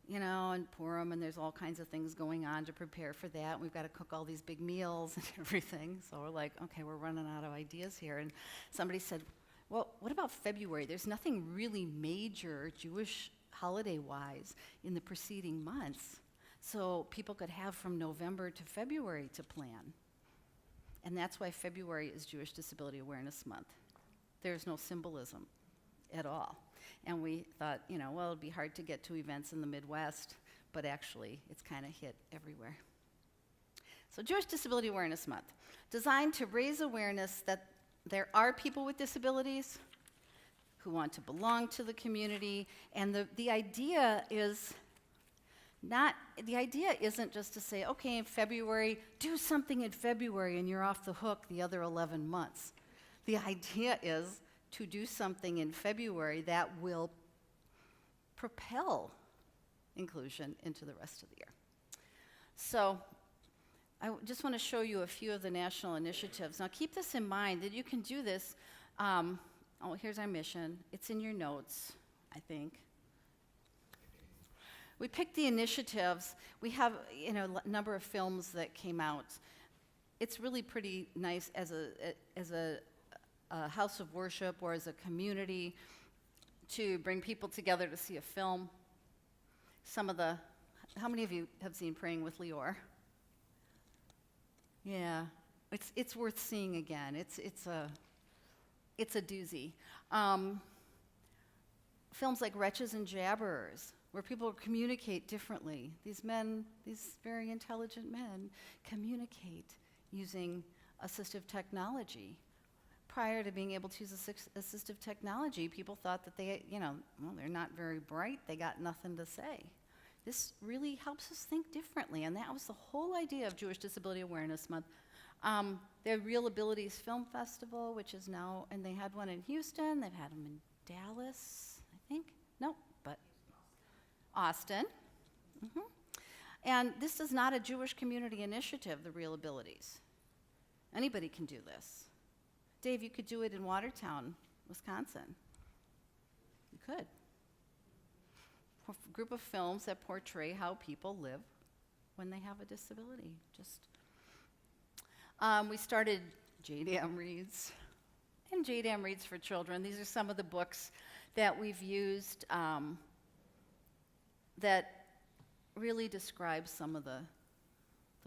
Speaker 2: you know, and Purim, and there's all kinds of things going on to prepare for that. We've got to cook all these big meals and everything. So we're like, okay, we're running out of ideas here. And somebody said, well, what about February? There's nothing really major Jewish holiday-wise in the preceding months. So people could have from November to February to plan. And that's why February is Jewish Disability Awareness Month. There's no symbolism at all. And we thought, you know, well, it'd be hard to get to events in the Midwest, but actually it's kind of hit everywhere. So Jewish Disability Awareness Month, designed to raise awareness that there are people with disabilities who want to belong to the community, and the idea isn't just to say, okay, in February, do something in February and you're off the hook the other 11 months. The idea is to do something in February that will propel inclusion into the rest of the year. So I just want to show you a few of the national initiatives. Now keep this in mind, that you can do this Oh, here's our mission. It's in your notes, I think. We picked the initiatives. We have, a number of films that came out. It's really pretty nice as a house of worship or as a community to bring people together to see a film. How many of you have seen Praying with Leor? Yeah, it's worth seeing again. It's a doozy. Films like Wretches and Jabberers, where people communicate differently. These very intelligent men, communicate using assistive technology. Prior to being able to use assistive technology, people thought that they're not very bright, they got nothing to say. This really helps us think differently, and that was the whole idea of Jewish Disability Awareness Month. Their Real Abilities Film Festival, which is now, and they had one in Houston, they've had them in Dallas, I think. No, but Austin. Mm-hmm. And this is not a Jewish community initiative, the Real Abilities. Anybody can do this. Dave, you could do it in Watertown, Wisconsin. You could. A group of films that portray how people live when they have a disability. We started JDAM Reads and JDAM Reads for Children. These are some of the books that we've used that really describe some of the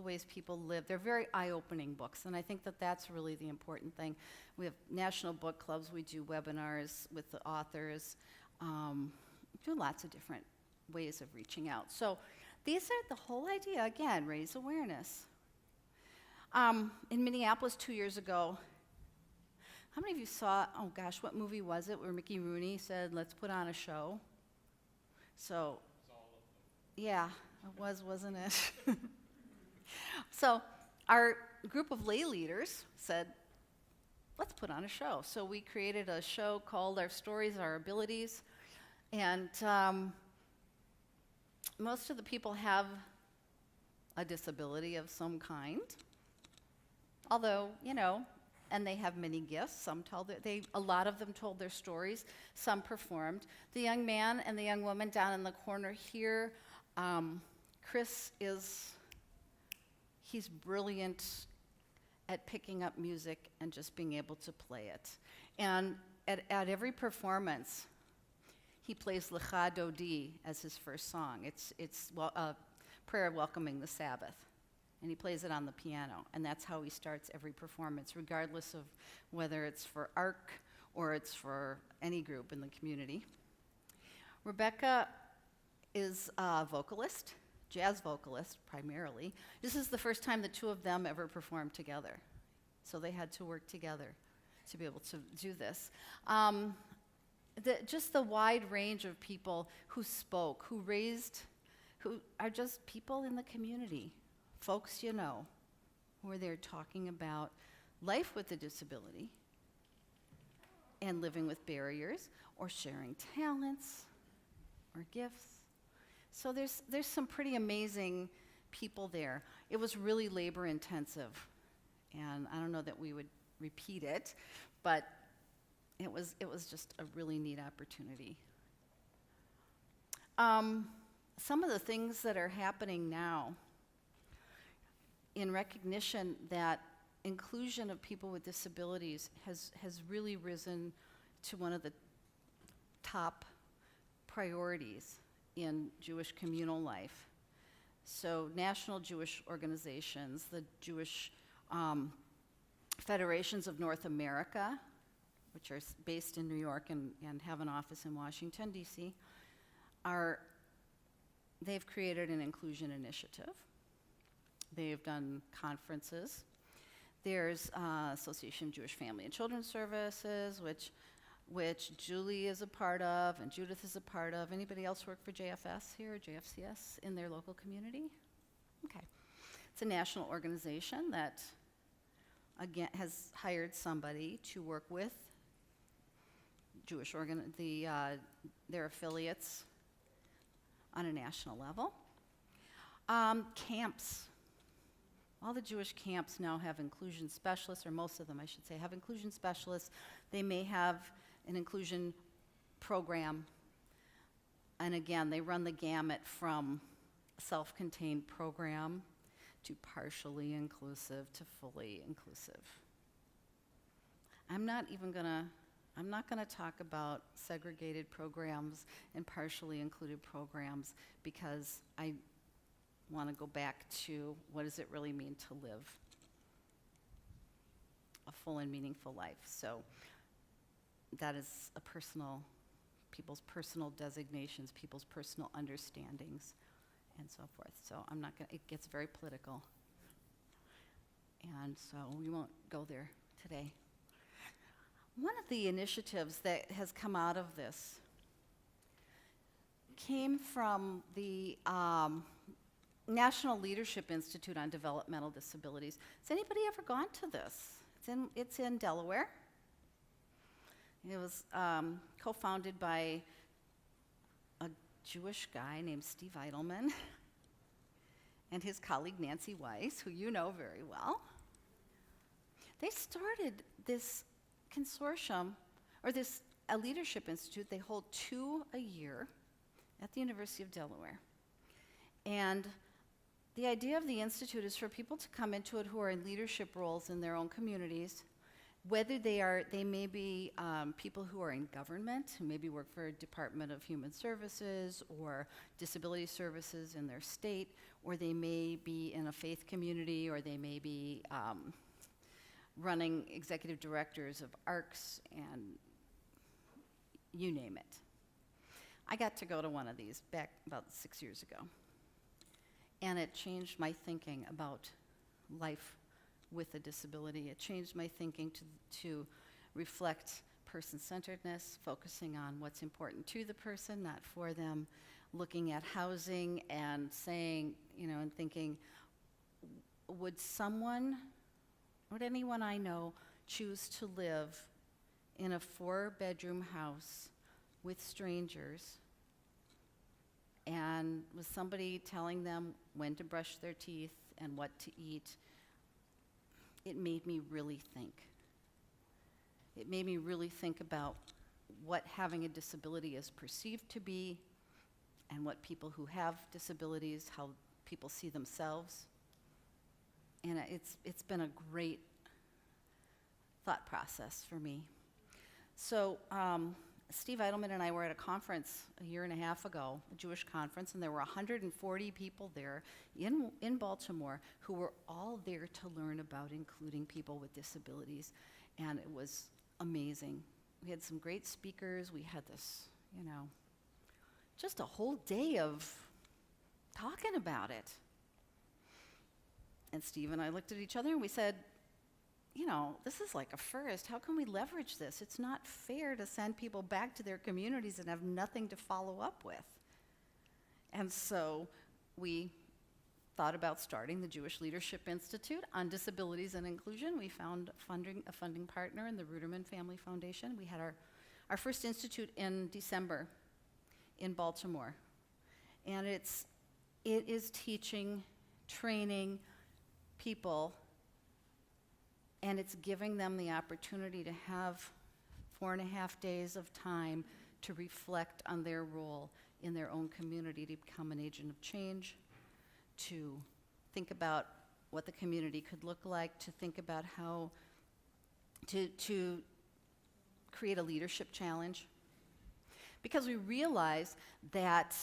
Speaker 2: ways people live. They're very eye-opening books, and I think that that's really the important thing. We have national book clubs. We do webinars with the authors. Do lots of different ways of reaching out. So these are the whole idea, again, raise awareness. In Minneapolis 2 years ago, how many of you saw, oh gosh, what movie was it where Mickey Rooney said, let's put on a show? So, yeah, it was, wasn't it? So our group of lay leaders said, let's put on a show. So we created a show called Our Stories, Our Abilities, and most of the people have a disability of some kind, although, and they have many gifts. A lot of them told their stories, some performed. The young man and the young woman down in the corner here, Chris he's brilliant at picking up music and just being able to play it. And at every performance, he plays Lecha Dodi as his first song. It's a prayer welcoming the Sabbath. And he plays it on the piano. And that's how he starts every performance, regardless of whether it's for ARC or it's for any group in the community. Rebecca is a vocalist, jazz vocalist primarily. This is the first time the two of them ever performed together. So they had to work together to be able to do this. Just the wide range of people who spoke, who are just people in the community, folks who are there talking about life with a disability and living with barriers or sharing talents or gifts. So there's some pretty amazing people there. It was really labor intensive, and I don't know that we would repeat it, but it was just a really neat opportunity. Some of the things that are happening now in recognition that inclusion of people with disabilities has really risen to one of the top priorities in Jewish communal life. So national Jewish organizations, the Jewish Federations of North America, which are based in New York and have an office in Washington, D.C., they've created an inclusion initiative. They've done conferences. There's Association of Jewish Family and Children's Services, which Julie is a part of and Judith is a part of. Anybody else work for JFS here, or JFCS, in their local community? Okay. It's a national organization that, again, has hired somebody to work with their affiliates on a national level. Camps. All the Jewish camps now have inclusion specialists, or most of them, I should say, have inclusion specialists. They may have an inclusion program. And again, they run the gamut from self-contained program to partially inclusive to fully inclusive. I'm not gonna talk about segregated programs and partially included programs because I want to go back to what does it really mean to live a full and meaningful life. So that is people's personal designations, people's personal understandings, and so forth. So it gets very political. And so we won't go there today. One of the initiatives that has come out of this came from the National Leadership Institute on Developmental Disabilities. Has anybody ever gone to this? It's in Delaware. It was co-founded by a Jewish guy named Steve Eidelman and his colleague Nancy Weiss, who you know very well. They started this consortium, or a leadership institute. They hold 2 a year at the University of Delaware. And the idea of the institute is for people to come into it who are in leadership roles in their own communities, whether they may be people who are in government, who maybe work for a Department of Human Services or Disability Services in their state, or they may be in a faith community, or they may be running executive directors of ARCs, and you name it. I got to go to one of these back about 6 years ago, and it changed my thinking about life with a disability. It changed my thinking to reflect person-centeredness, focusing on what's important to the person, not for them, looking at housing and saying, and thinking, would anyone I know choose to live in a 4-bedroom house with strangers, and with somebody telling them when to brush their teeth and what to eat? It made me really think. It made me really think about what having a disability is perceived to be, and what people who have disabilities, how people see themselves. And it's been a great thought process for me. So Steve Eidelman and I were at a conference a year and a half ago, a Jewish conference, and there were 140 people there in Baltimore who were all there to learn about including people with disabilities, and it was amazing. We had some great speakers. We had this, just a whole day of talking about it. And Steve and I looked at each other and we said, this is like a first. How can we leverage this? It's not fair to send people back to their communities and have nothing to follow up with. And so we thought about starting the Jewish Leadership Institute on Disabilities and Inclusion. We found a funding partner in the Ruderman Family Foundation. We had our first institute in December in Baltimore. And it is teaching, training people, and it's giving them the opportunity to have 4.5 days of time to reflect on their role in their own community, to become an agent of change, to think about what the community could look like, to think about how to create a leadership challenge. Because we realize that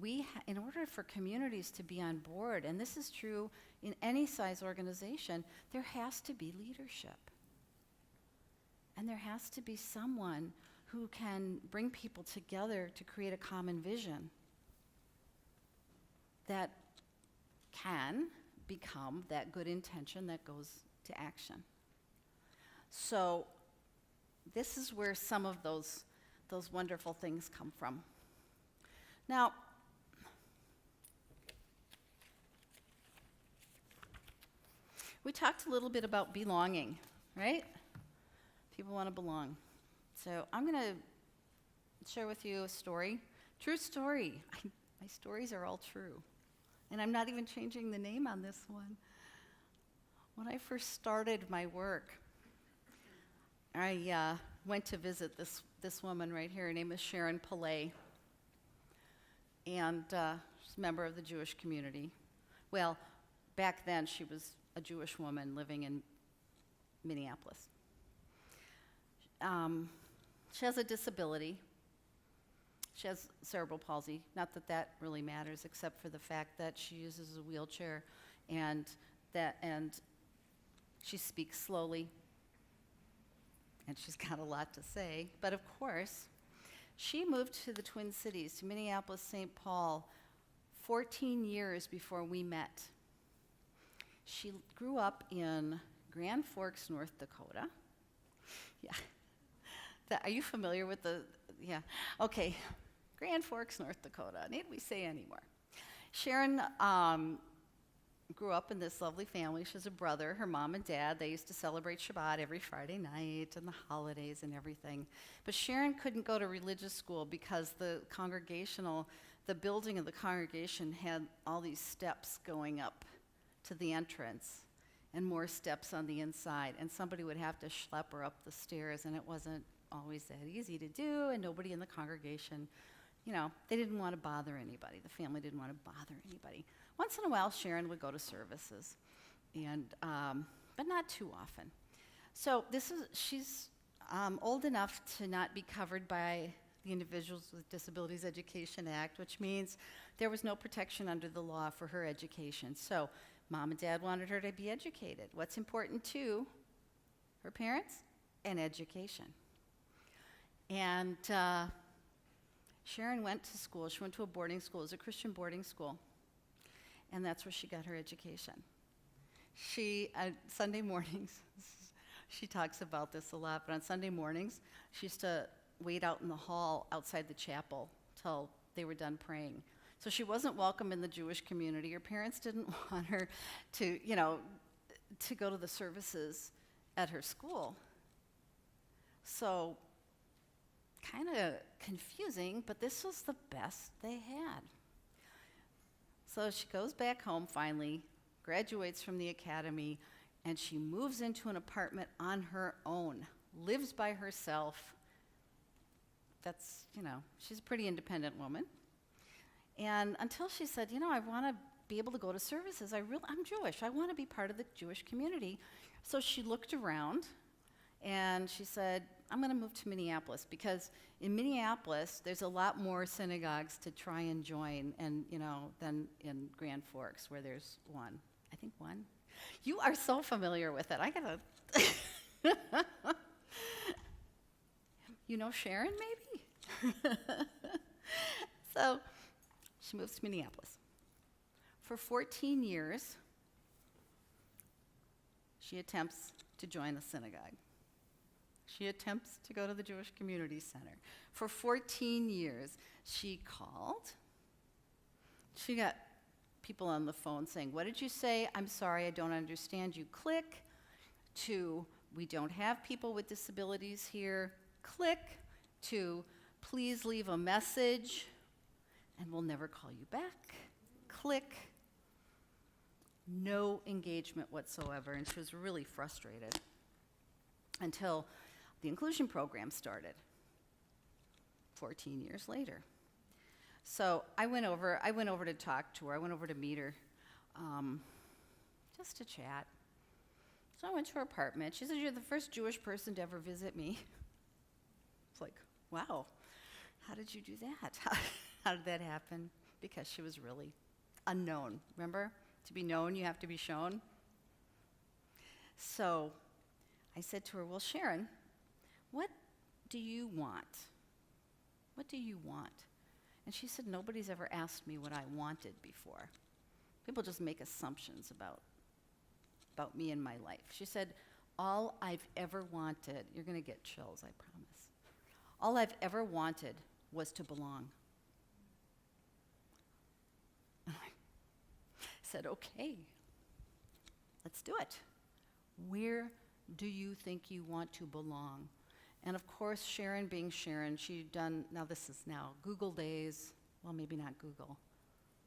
Speaker 2: in order for communities to be on board, and this is true in any size organization, there has to be leadership. And there has to be someone who can bring people together to create a common vision that can become that good intention that goes to action. So this is where some of those wonderful things come from. Now, we talked a little bit about belonging, right? People want to belong. So I'm going to share with you a story, true story. My stories are all true. And I'm not even changing the name on this one. When I first started my work, I went to visit this woman right here. Her name is Sharon Pillay, and she's a member of the Jewish community. Well, back then she was a Jewish woman living in Minneapolis. She has a disability. She has cerebral palsy. Not that that really matters, except for the fact that she uses a wheelchair, and she speaks slowly, and she's got a lot to say. But of course, she moved to the Twin Cities, to Minneapolis, St. Paul, 14 years before we met. She grew up in Grand Forks, North Dakota. Yeah. Are you familiar with yeah, okay. Grand Forks, North Dakota. Need we say anymore? Sharon grew up in this lovely family. She has a brother, her mom and dad. They used to celebrate Shabbat every Friday night and the holidays and everything. But Sharon couldn't go to religious school because the building of the congregation had all these steps going up to the entrance and more steps on the inside. And somebody would have to schlep her up the stairs, and it wasn't always that easy to do, and nobody in the congregation, they didn't want to bother anybody. The family didn't want to bother anybody. Once in a while, Sharon would go to services, but not too often. So she's old enough to not be covered by the Individuals with Disabilities Education Act, which means there was no protection under the law for her education. So Mom and Dad wanted her to be educated. What's important to her parents? An education. And Sharon went to school. She went to a boarding school. It was a Christian boarding school. And that's where she got her education. Sunday mornings, she talks about this a lot, but on Sunday mornings, she used to wait out in the hall outside the chapel till they were done praying. So she wasn't welcome in the Jewish community. Her parents didn't want her to go to the services at her school. So kind of confusing, but this was the best they had. So she goes back home finally, graduates from the academy, and she moves into an apartment on her own, lives by herself. She's a pretty independent woman. And until she said, I want to be able to go to services. I'm Jewish. I want to be part of the Jewish community. So she looked around, and she said, I'm going to move to Minneapolis, because in Minneapolis, there's a lot more synagogues to try and join than in Grand Forks, where there's one. I think one. You are so familiar with it. I got to... You know Sharon, maybe? So she moves to Minneapolis. For 14 years, she attempts to join a synagogue. She attempts to go to the Jewish Community Center. For 14 years, she called. She got people on the phone saying, what did you say? I'm sorry, I don't understand you. Click. To, we don't have people with disabilities here. Click. To, please leave a message, and we'll never call you back. Click. No engagement whatsoever, and she was really frustrated until the inclusion program started 14 years later. So I went over to talk to her. I went over to meet her, just to chat. So I went to her apartment. She said, you're the first Jewish person to ever visit me. It's like, wow, how did you do that? How did that happen? Because she was really unknown. Remember? To be known, you have to be shown. So I said to her, well, Sharon, what do you want? What do you want? And she said, nobody's ever asked me what I wanted before. People just make assumptions about me and my life. She said, all I've ever wanted, you're going to get chills, I promise. All I've ever wanted was to belong. I said, okay, let's do it. Where do you think you want to belong? And of course, Sharon being Sharon, she'd done, this is Google days, well, maybe not Google,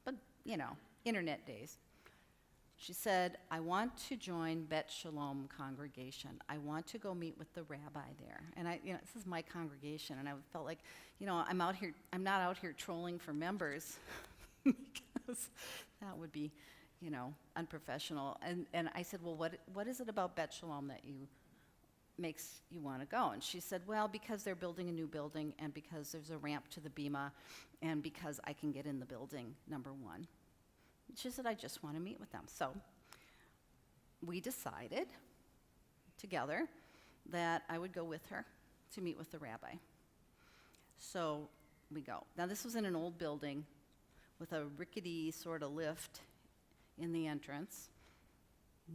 Speaker 2: but internet days. She said, I want to join Bet Shalom congregation. I want to go meet with the rabbi there. And this is my congregation, and I felt like, I'm not out here trolling for members because that would be, unprofessional. And I said, well, what is it about Bet Shalom that makes you want to go? And she said, well, because they're building a new building, and because there's a ramp to the bima, and because I can get in the building, number one. She said, I just want to meet with them. So we decided together that I would go with her to meet with the rabbi. So we go. Now, this was in an old building with a rickety sort of lift in the entrance.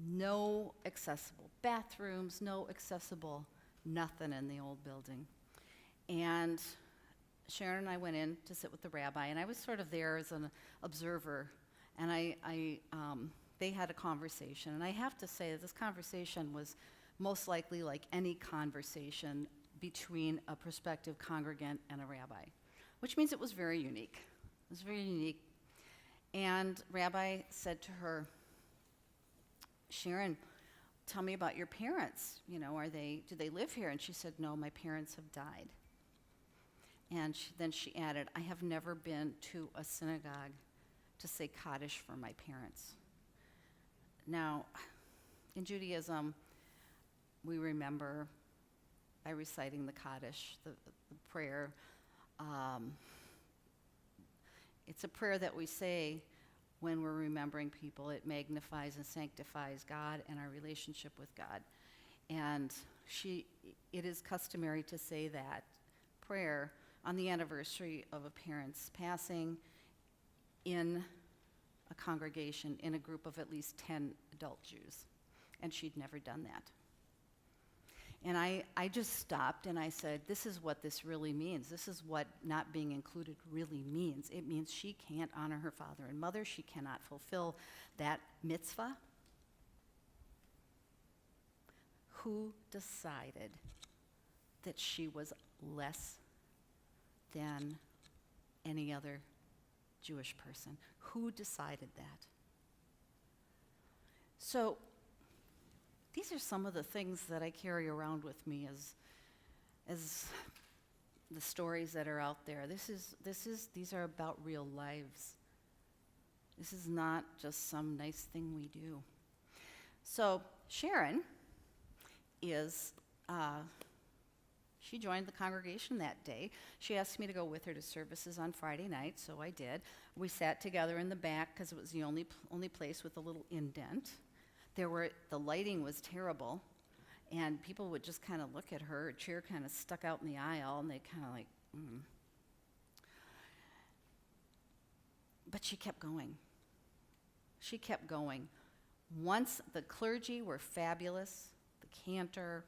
Speaker 2: No accessible bathrooms, no accessible nothing in the old building. And Sharon and I went in to sit with the rabbi, and I was sort of there as an observer. And they had a conversation, and I have to say that this conversation was most likely like any conversation between a prospective congregant and a rabbi, which means it was very unique. It was very unique. And Rabbi said to her, Sharon, tell me about your parents. Do they live here? And she said, no, my parents have died. And then she added, I have never been to a synagogue to say Kaddish for my parents. Now, in Judaism, we remember by reciting the Kaddish, the prayer. It's a prayer that we say when we're remembering people. It magnifies and sanctifies God and our relationship with God. And it is customary to say that prayer on the anniversary of a parent's passing in a congregation, in a group of at least 10 adult Jews. And she'd never done that. And I just stopped and I said, this is what this really means. This is what not being included really means. It means she can't honor her father and mother. She cannot fulfill that mitzvah. Who decided that she was less than any other Jewish person? Who decided that? So these are some of the things that I carry around with me as the stories that are out there. These are about real lives. This is not just some nice thing we do. So Sharon she joined the congregation that day. She asked me to go with her to services on Friday night, so I did. We sat together in the back because it was the only place with a little indent. The lighting was terrible, and people would just kind of look at her. Her chair kind of stuck out in the aisle, and they kind of like, But she kept going. She kept going. Once the clergy were fabulous, the cantor,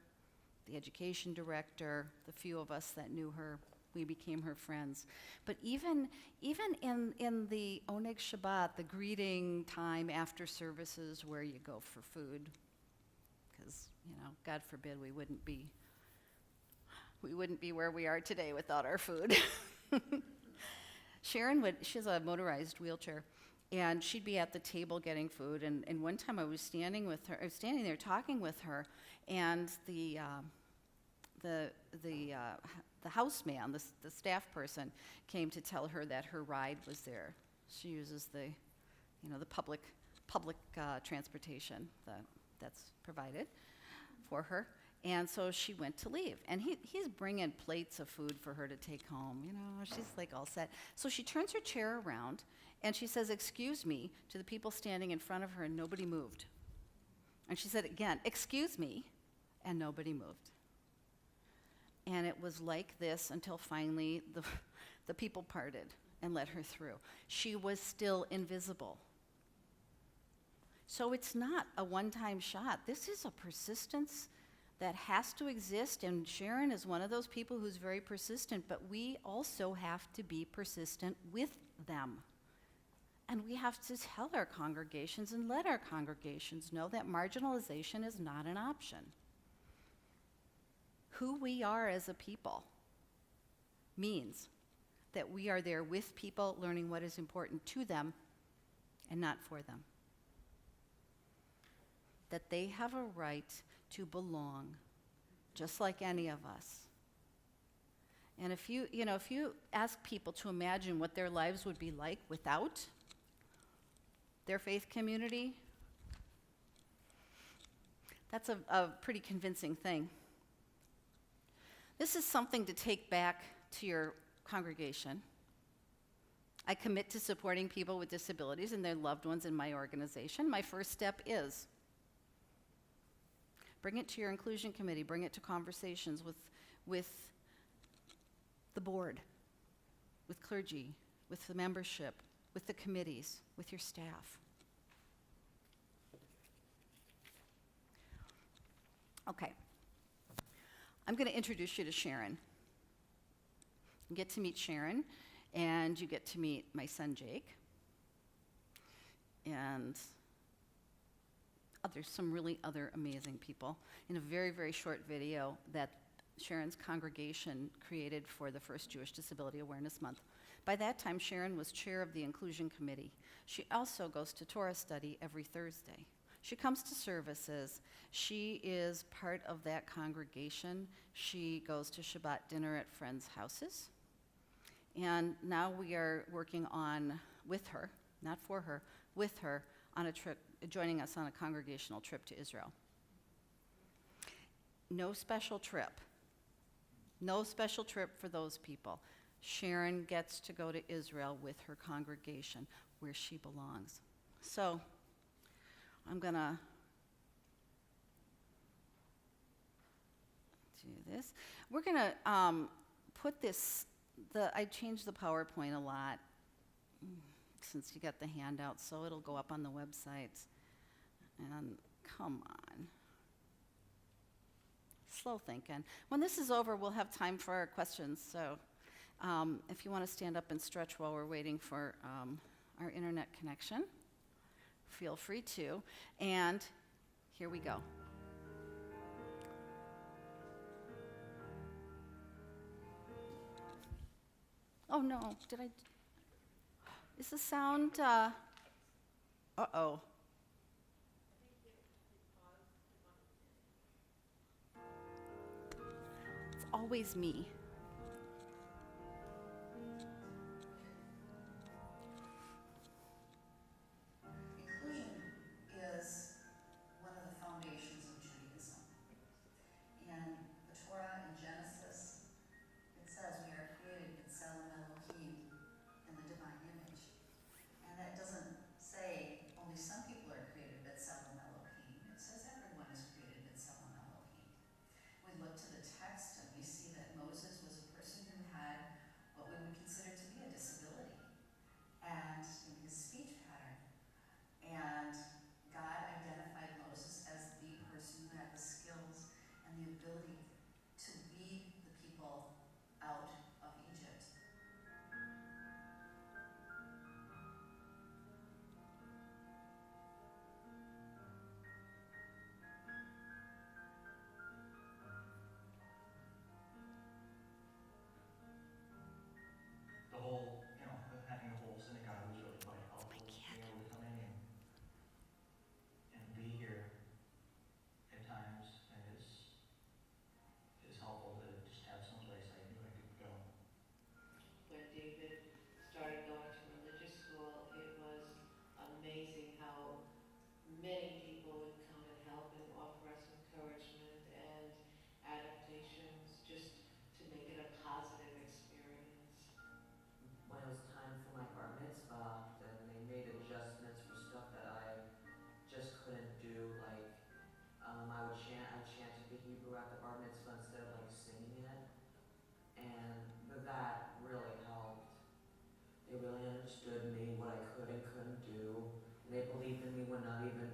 Speaker 2: the education director, the few of us that knew her, we became her friends. But even in the Oneg Shabbat, the greeting time after services where you go for food, because, God forbid we wouldn't be where we are today without our food. Sharon she has a motorized wheelchair, and she'd be at the table getting food, and one time I was standing there talking with her, and the houseman, the staff person, came to tell her that her ride was there. She uses the public transportation that's provided for her. And so she went to leave. And he's bringing plates of food for her to take home. She's like all set. So she turns her chair around, and she says, "Excuse me," to the people standing in front of her, and nobody moved. And she said again, "Excuse me," and nobody moved. And it was like this until finally the people parted and let her through. She was still invisible. So it's not a one-time shot. This is a persistence that has to exist, and Sharon is one of those people who's very persistent, but we also have to be persistent with them. And we have to tell our congregations and let our congregations know that marginalization is not an option. Who we are as a people means that we are there with people, learning what is important to them and not for them. that they have a right to belong, just like any of us. And if you ask people to imagine what their lives would be like without their faith community, that's a pretty convincing thing. This is something to take back to your congregation. I commit to supporting people with disabilities and their loved ones in my organization. My first step is bring it to your inclusion committee, bring it to conversations with the board, with clergy, with the membership, with the committees, with your staff. Okay. I'm going to introduce you to Sharon. You get to meet Sharon, and you get to meet my son Jake, and some really other amazing people in a very, very short video that Sharon's congregation created for the first Jewish Disability Awareness Month. By that time, Sharon was chair of the Inclusion Committee. She also goes to Torah study every Thursday. She comes to services. She is part of that congregation. She goes to Shabbat dinner at friends' houses. And now we are working on, with her, not for her, with her, on a trip, joining us on a congregational trip to Israel. No special trip. No special trip for those people. Sharon gets to go to Israel with her congregation, where she belongs. So, I'm gonna do this. We're gonna put this, I changed the PowerPoint a lot since you got the handout, so it'll go up on the website. And come on. Slow thinking. When this is over, we'll have time for our questions, so if you want to stand up and stretch while we're waiting for our internet connection, feel free to. And here we go. Oh no, did I? Is the sound, uh-oh. It's always me.
Speaker 12: Inclusion is one of the foundations of Judaism. In the Torah, in Genesis, it says we are created B'Tselem Elohim, in the divine image. And that doesn't say only some people are created B'Tselem Elohim. It says everyone is created B'Tselem Elohim. We look to the text and we see that Moses was a person who had what we would consider to be a disability, and in his speech pattern. And God identified Moses as the person who had the skills and the ability to lead the people out of Egypt.
Speaker 13: The whole, having the whole synagogue was really quite helpful. Being able to come in and be here at times, and is helpful to just have some place I knew I could go.
Speaker 10: When David started going to religious school, it was amazing how many people would come and help and offer us encouragement and adaptations just to make it a positive experience.
Speaker 14: When it was time for my bar mitzvah, then they made adjustments for stuff that I just couldn't do. Like, I would chanted the Hebrew at the bar mitzvah instead of like singing it, and that really helped. They really understood me, what I could and couldn't do. And they believed in me when not even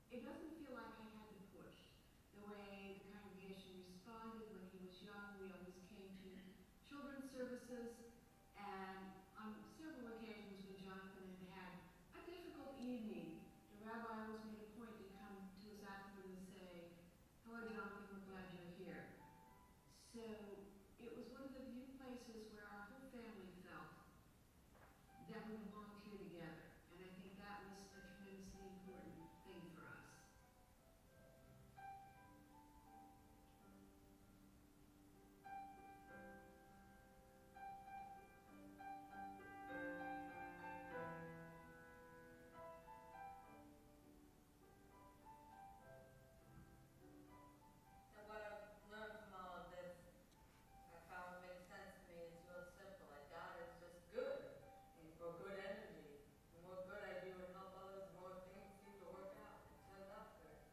Speaker 15: it doesn't feel like I had to push. The way the congregation responded when he was young, we always came to children's services, and on several occasions when Jonathan had had a difficult evening, the rabbi always made a point to come to us afterward and say, "Hello, Jonathan, we're glad you're here." So it was one of the few places where our whole family felt that we belonged here together. And I think that was a tremendously important thing for us.
Speaker 10: And what I've learned from all of this, I found makes sense to me, is real simple. Like God is just good, or good energy. The more good I do and help others, the more things seem to work out. It turns out good.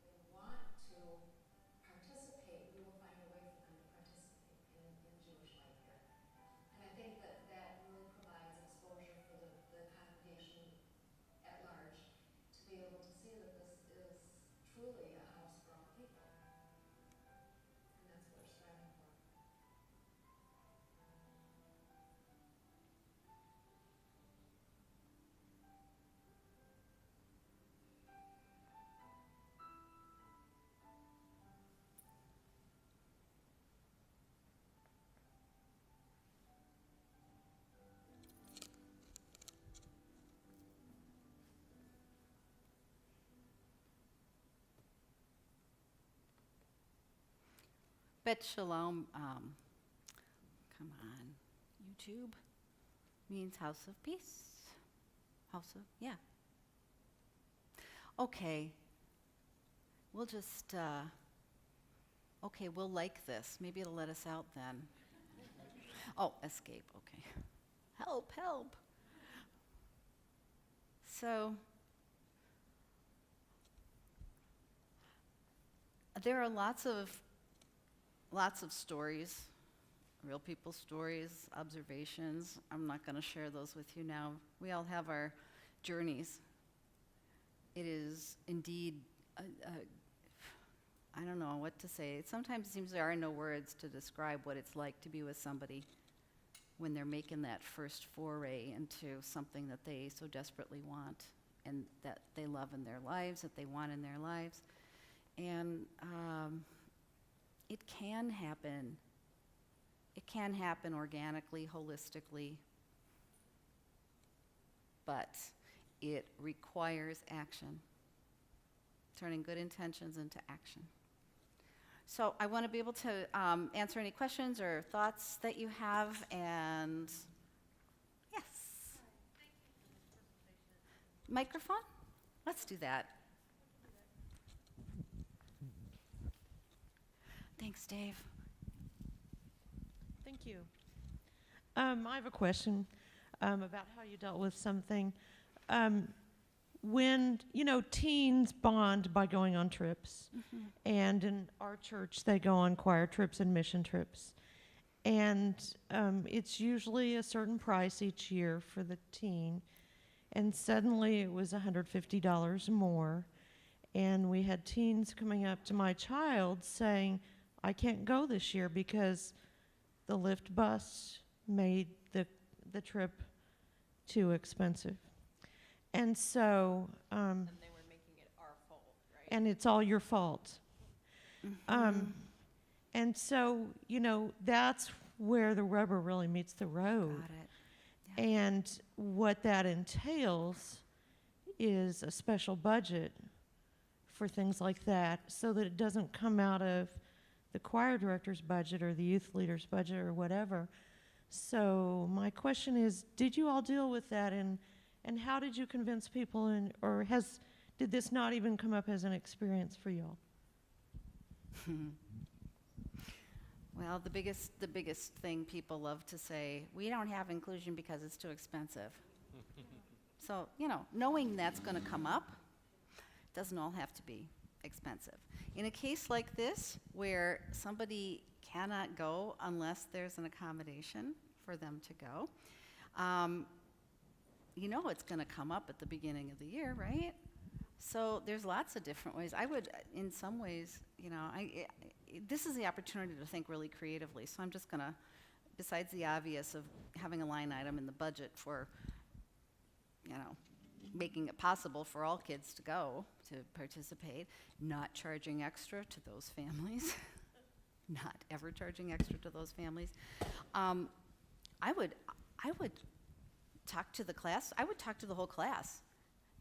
Speaker 12: They want to participate, we will find a way for them to participate in Jewish life here. And I think that that really provides exposure for the congregation at large to be able to see that this is truly a house for all people. And that's what we're striving for.
Speaker 2: Bet Shalom, come on, YouTube, means house of peace. House of, yeah. Okay. We'll just, okay, we'll like this. Maybe it'll let us out then. Oh, escape, okay. Help, help. So, there are lots of stories, real people's stories, observations. I'm not going to share those with you now. We all have our journeys. It is indeed, I don't know what to say. Sometimes it seems there are no words to describe what it's like to be with somebody when they're making that first foray into something that they so desperately want and that they love in their lives, that they want in their lives. And it can happen. It can happen organically, holistically, but it requires action, turning good intentions into action. So I want to be able to answer any questions or thoughts that you have, and yes. Microphone? Let's do that. Thanks, Dave.
Speaker 16: Thank you. I have a question about how you dealt with something. When, teens bond by going on trips, and in our church they go on choir trips and mission trips. And it's usually a certain price each year for the teen. And suddenly it was $150 more. And we had teens coming up to my child saying, "I can't go this year because the Lyft bus made the trip too expensive." And so,
Speaker 8: And they were making it our fault, right?
Speaker 16: and it's all your fault. And so, that's where the rubber really meets the road.
Speaker 2: Got it. Yeah.
Speaker 16: And what that entails is a special budget for things like that, so that it doesn't come out of the choir director's budget or the youth leader's budget or whatever. So my question is, did you all deal with that, and how did you convince people, or did this not even come up as an experience for you all?
Speaker 2: Well, the biggest thing people love to say, we don't have inclusion because it's too expensive. So, knowing that's going to come up, doesn't all have to be expensive. In a case like this, where somebody cannot go unless there's an accommodation for them to go, you know it's going to come up at the beginning of the year, right? So there's lots of different ways. I would, in some ways, you know, this is the opportunity to think really creatively. So I'm just going to, besides the obvious of having a line item in the budget for, you know, making it possible for all kids to go to participate, not charging extra to those families, not ever charging extra to those families. I would talk to the class. I would talk to the whole class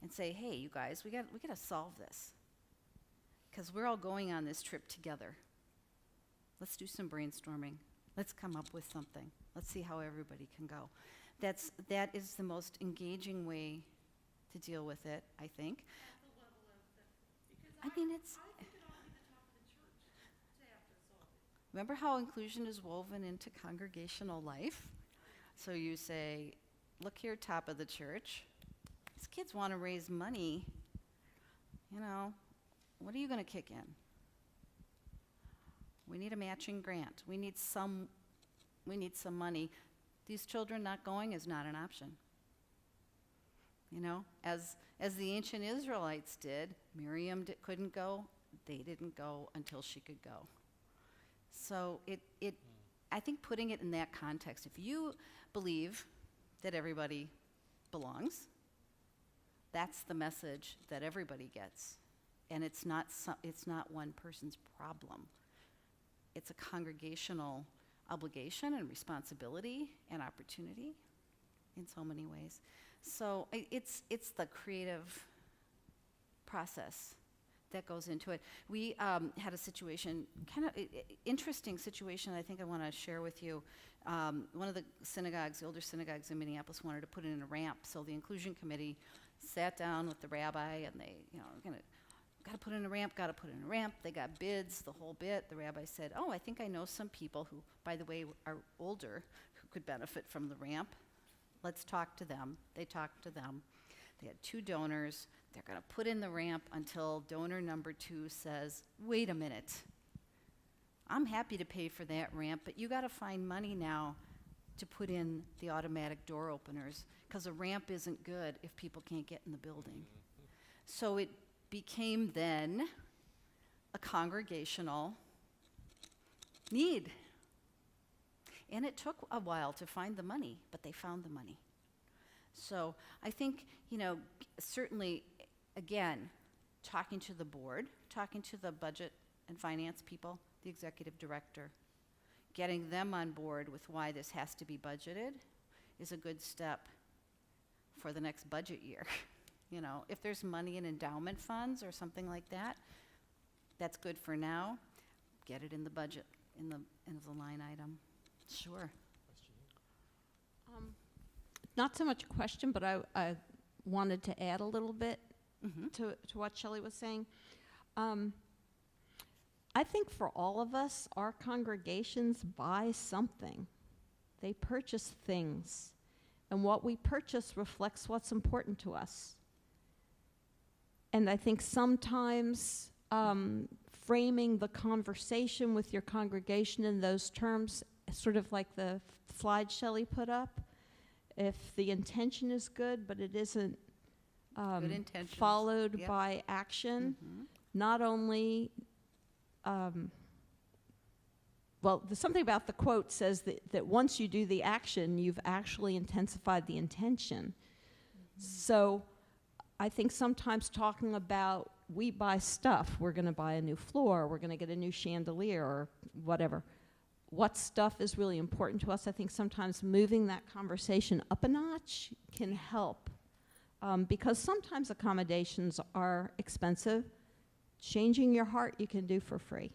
Speaker 2: and say, hey, you guys, we got to solve this, because we're all going on this trip together. Let's do some brainstorming. Let's come up with something. Let's see how everybody can go. That is the most engaging way to deal with it, I think. I mean, it's. Remember how inclusion is woven into congregational life? So you say, look here, top of the church. These kids want to raise money. You know, what are you going to kick in? We need a matching grant. We need some money. These children not going is not an option. You know, as the ancient Israelites did, Miriam couldn't go. They didn't go until she could go. So I think putting it in that context, if you believe that everybody belongs, that's the message that everybody gets. And it's not one person's problem. It's a congregational obligation and responsibility and opportunity in so many ways. So it's the creative process that goes into it. We had a situation, kind of interesting situation I think I want to share with you. One of the synagogues, the older synagogues in Minneapolis, wanted to put in a ramp. So the inclusion committee sat down with the rabbi and they, you know, got to put in a ramp. They got bids, the whole bit. The rabbi said, oh, I think I know some people who, by the way, are older who could benefit from the ramp. Let's talk to them. They talked to them. They had 2 donors. They're going to put in the ramp until donor number 2 says, wait a minute. I'm happy to pay for that ramp, but you got to find money now to put in the automatic door openers, because a ramp isn't good if people can't get in the building. So it became then a congregational need. And it took a while to find the money, but they found the money. So I think, you know, certainly, again, talking to the board, talking to the budget and finance people, the executive director, getting them on board with why this has to be budgeted is a good step for the next budget year. You know, if there's money in endowment funds or something like that, that's good for now. Get it in the budget, in the line item. Sure.
Speaker 4: Not so much a question, but I wanted to add a little bit to what Shelley was saying. I think for all of us, our congregations buy something. They purchase things. And what we purchase reflects what's important to us. And I think sometimes framing the conversation with your congregation in those terms, sort of like the slide Shelley put up, if the intention is good, but it isn't followed by action, not only, well, there's something about the quote says that once you do the action, you've actually intensified the intention. So I think sometimes talking about we buy stuff, we're going to buy a new floor, we're going to get a new chandelier or whatever. What stuff is really important to us? I think sometimes moving that conversation up a notch can help because sometimes accommodations are expensive. Changing your heart you can do for free.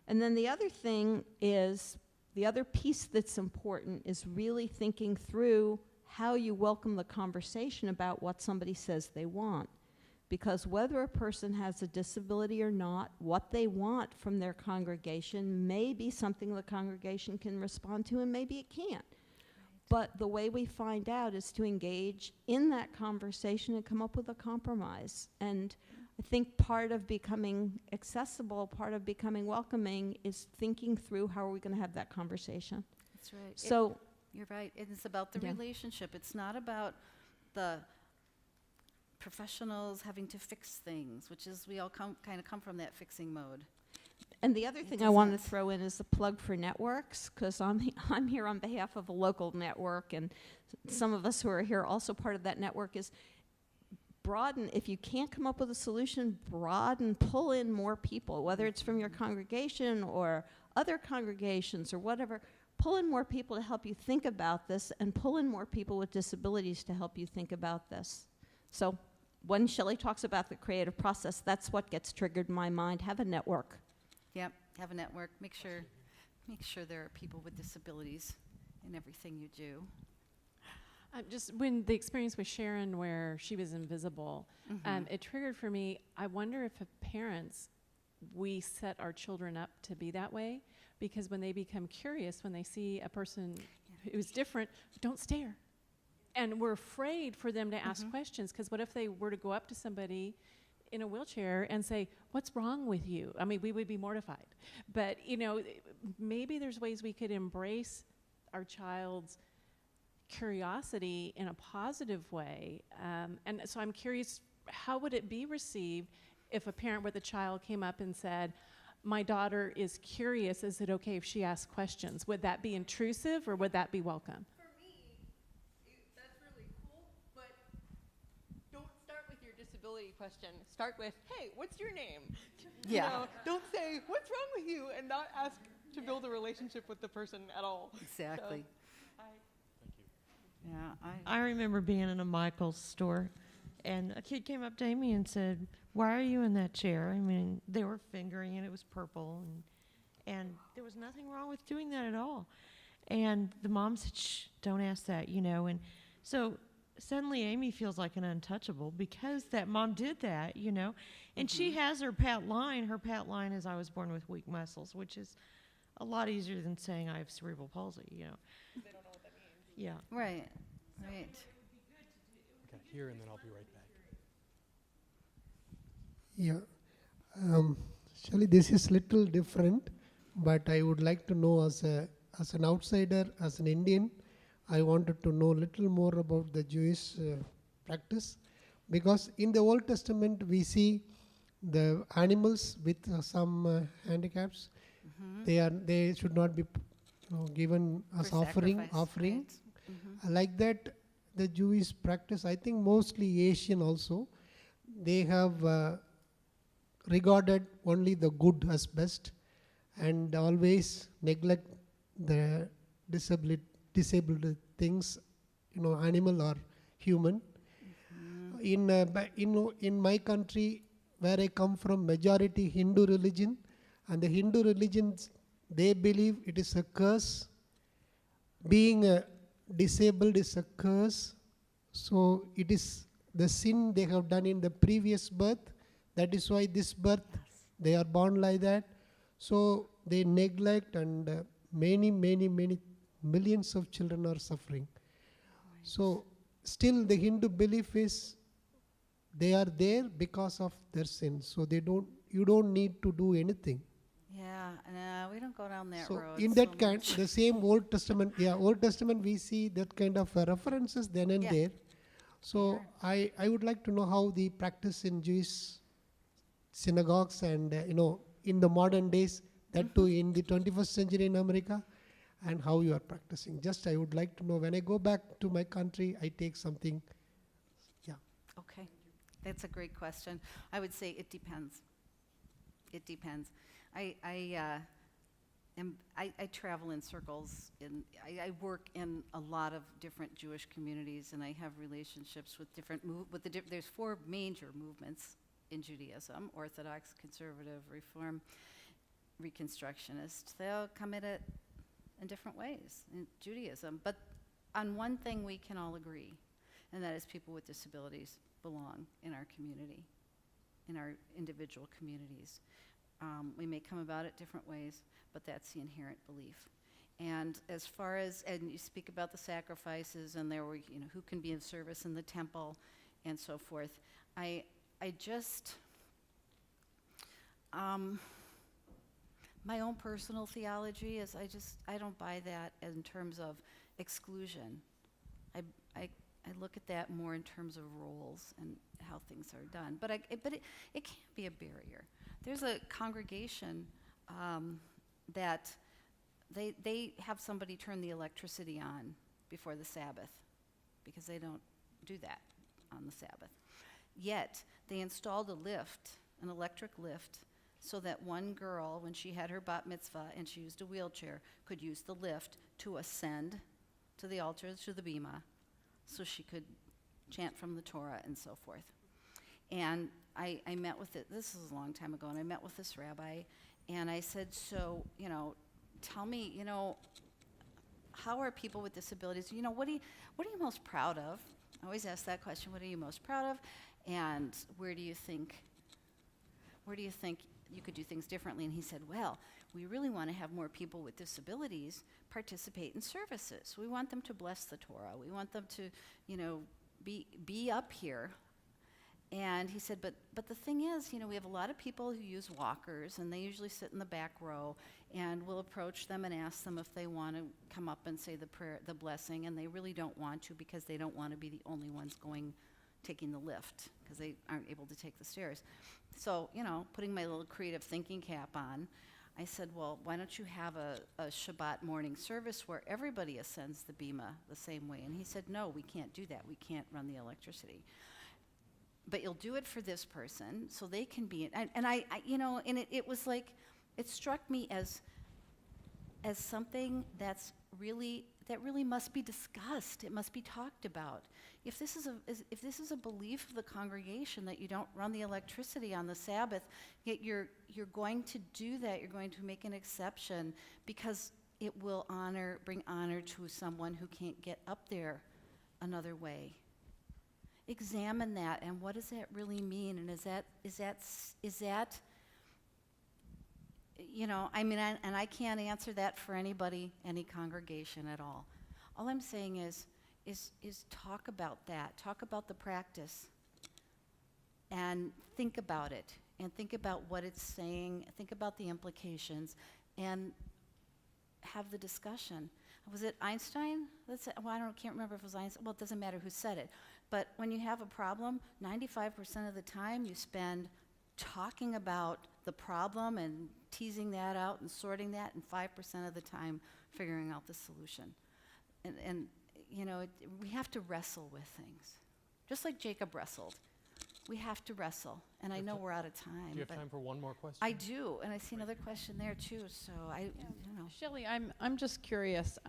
Speaker 4: And then the other thing is, the other piece that's important is really thinking through how you welcome the conversation about what somebody says they want. Because whether a person has a disability or not, what they want from their congregation may be something the congregation can respond to, and maybe it can't. But the way we find out is to engage in that conversation and come up with a compromise. And I think part of becoming accessible, part of becoming welcoming is thinking through how are we going to have that conversation.
Speaker 2: That's right.
Speaker 4: So
Speaker 2: you're right. It's about the relationship. It's not about the professionals having to fix things, which is we all kind of come from that fixing mode.
Speaker 4: And the other thing I want to throw in is the plug for networks, because I'm here on behalf of a local network, and some of us who are here also part of that network is broaden. If you can't come up with a solution, broaden, pull in more people, whether it's from your congregation or other congregations or whatever. Pull in more people to help you think about this, and pull in more people with disabilities to help you think about this. So when Shelley talks about the creative process, that's what gets triggered in my mind. Have a network.
Speaker 2: Yep, have a network. Make sure there are people with disabilities in everything you do.
Speaker 17: Just when the experience with Sharon where she was invisible, it triggered for me, I wonder if parents, we set our children up to be that way, because when they become curious, when they see a person who's different, don't stare. And we're afraid for them to ask questions, because what if they were to go up to somebody in a wheelchair and say, "What's wrong with you?" I mean, we would be mortified. But, maybe there's ways we could embrace our child's curiosity in a positive way. And so I'm curious, how would it be received if a parent with a child came up and said, "My daughter is curious, is it okay if she asks questions?" Would that be intrusive, or would that be welcome?
Speaker 11: For me, that's really cool, but don't start with your disability question. Start with, "Hey, what's your name?"
Speaker 2: Yeah.
Speaker 11: Don't say, "What's wrong with you?" and not ask to build a relationship with the person at all.
Speaker 2: Exactly.
Speaker 11: So,
Speaker 2: Yeah,
Speaker 16: I remember being in a Michael's store, and a kid came up to Amy and said, "Why are you in that chair?" I mean, they were fingering it. It was purple, and there was nothing wrong with doing that at all. And the mom said, "Shh, don't ask that," And so suddenly Amy feels like an untouchable because that mom did that, And she has her pat line. Her pat line is, "I was born with weak muscles," which is a lot easier than saying I have cerebral palsy,
Speaker 11: They don't know what that means.
Speaker 16: Yeah.
Speaker 2: Right.
Speaker 18: Okay, here, and then I'll be right back.
Speaker 6: Yeah. Shelley, this is little different, but I would like to know as an outsider, as an Indian, I wanted to know a little more about the Jewish practice, because in the Old Testament we see the animals with some handicaps. They should not be given as offering.
Speaker 2: Right.
Speaker 6: Like that, the Jewish practice, I think mostly Asian also, they have regarded only the good as best and always neglect the disabled things, animal or human. In my country, where I come from, majority Hindu religion, and the Hindu religions, they believe it is a curse. Being disabled is a curse. So it is the sin they have done in the previous birth. That is why this birth, they are born like that. So they neglect, and many millions of children are suffering. Right. So still the Hindu belief is they are there because of their sins. So you don't need to do anything.
Speaker 2: Yeah, no, we don't go down that road.
Speaker 6: In that kind, the same Old Testament, Old Testament, we see that kind of references then and there. So I would like to know how the practice in Jewish synagogues and, in the modern days, that too in the 21st century in America, and how you are practicing. Just I would like to know, when I go back to my country, I take something. Yeah.
Speaker 2: Okay, that's a great question. I would say it depends. It depends. I travel in circles, and I work in a lot of different Jewish communities, and I have relationships with different there's 4 major movements in Judaism: Orthodox, Conservative, Reform, Reconstructionist. They all come at it in different ways in Judaism. But on one thing we can all agree, and that is people with disabilities belong in our community, in our individual communities. We may come about it different ways, but that's the inherent belief. And as far as, and you speak about the sacrifices, and there were, who can be of service in the temple, and so forth. I just, my own personal theology is I don't buy that in terms of exclusion. I look at that more in terms of roles and how things are done. But it can't be a barrier. There's a congregation that they have somebody turn the electricity on before the Sabbath because they don't do that on the Sabbath. Yet they installed a lift, an electric lift, so that one girl, when she had her bat mitzvah and she used a wheelchair, could use the lift to ascend to the altar, to the bima, so she could chant from the Torah and so forth. And I met with this is a long time ago, and I met with this rabbi, and I said, so, tell me, how are people with disabilities, what are you most proud of? I always ask that question, what are you most proud of? And where do you think you could do things differently? And he said, well, we really want to have more people with disabilities participate in services. We want them to bless the Torah. We want them to, be up here. And he said, but the thing is, we have a lot of people who use walkers, and they usually sit in the back row, and we'll approach them and ask them if they want to come up and say the prayer, the blessing, and they really don't want to because they don't want to be the only ones taking the lift because they aren't able to take the stairs. So, putting my little creative thinking cap on, I said, well, why don't you have a Shabbat morning service where everybody ascends the bima the same way? And he said, no, we can't do that. We can't run the electricity. But you'll do it for this person so they can be, and it was like, it struck me as something that really must be discussed. It must be talked about. If this is a belief of the congregation that you don't run the electricity on the Sabbath, yet you're going to do that, you're going to make an exception because it will bring honor to someone who can't get up there another way. Examine that, and what does that really mean? And is that and I can't answer that for anybody, any congregation at all. All I'm saying is talk about that. Talk about the practice. And think about it. And think about what it's saying. Think about the implications. And have the discussion. Was it Einstein? Can't remember if it was Einstein. Well, it doesn't matter who said it. But when you have a problem, 95% of the time you spend talking about the problem and teasing that out and sorting that, and 5% of the time figuring out the solution. And we have to wrestle with things. Just like Jacob wrestled. We have to wrestle. And I know we're out of time.
Speaker 18: Do you have time for one more question?
Speaker 2: I do, and I see another question there too, so I don't know.
Speaker 17: Shelley, I'm just curious,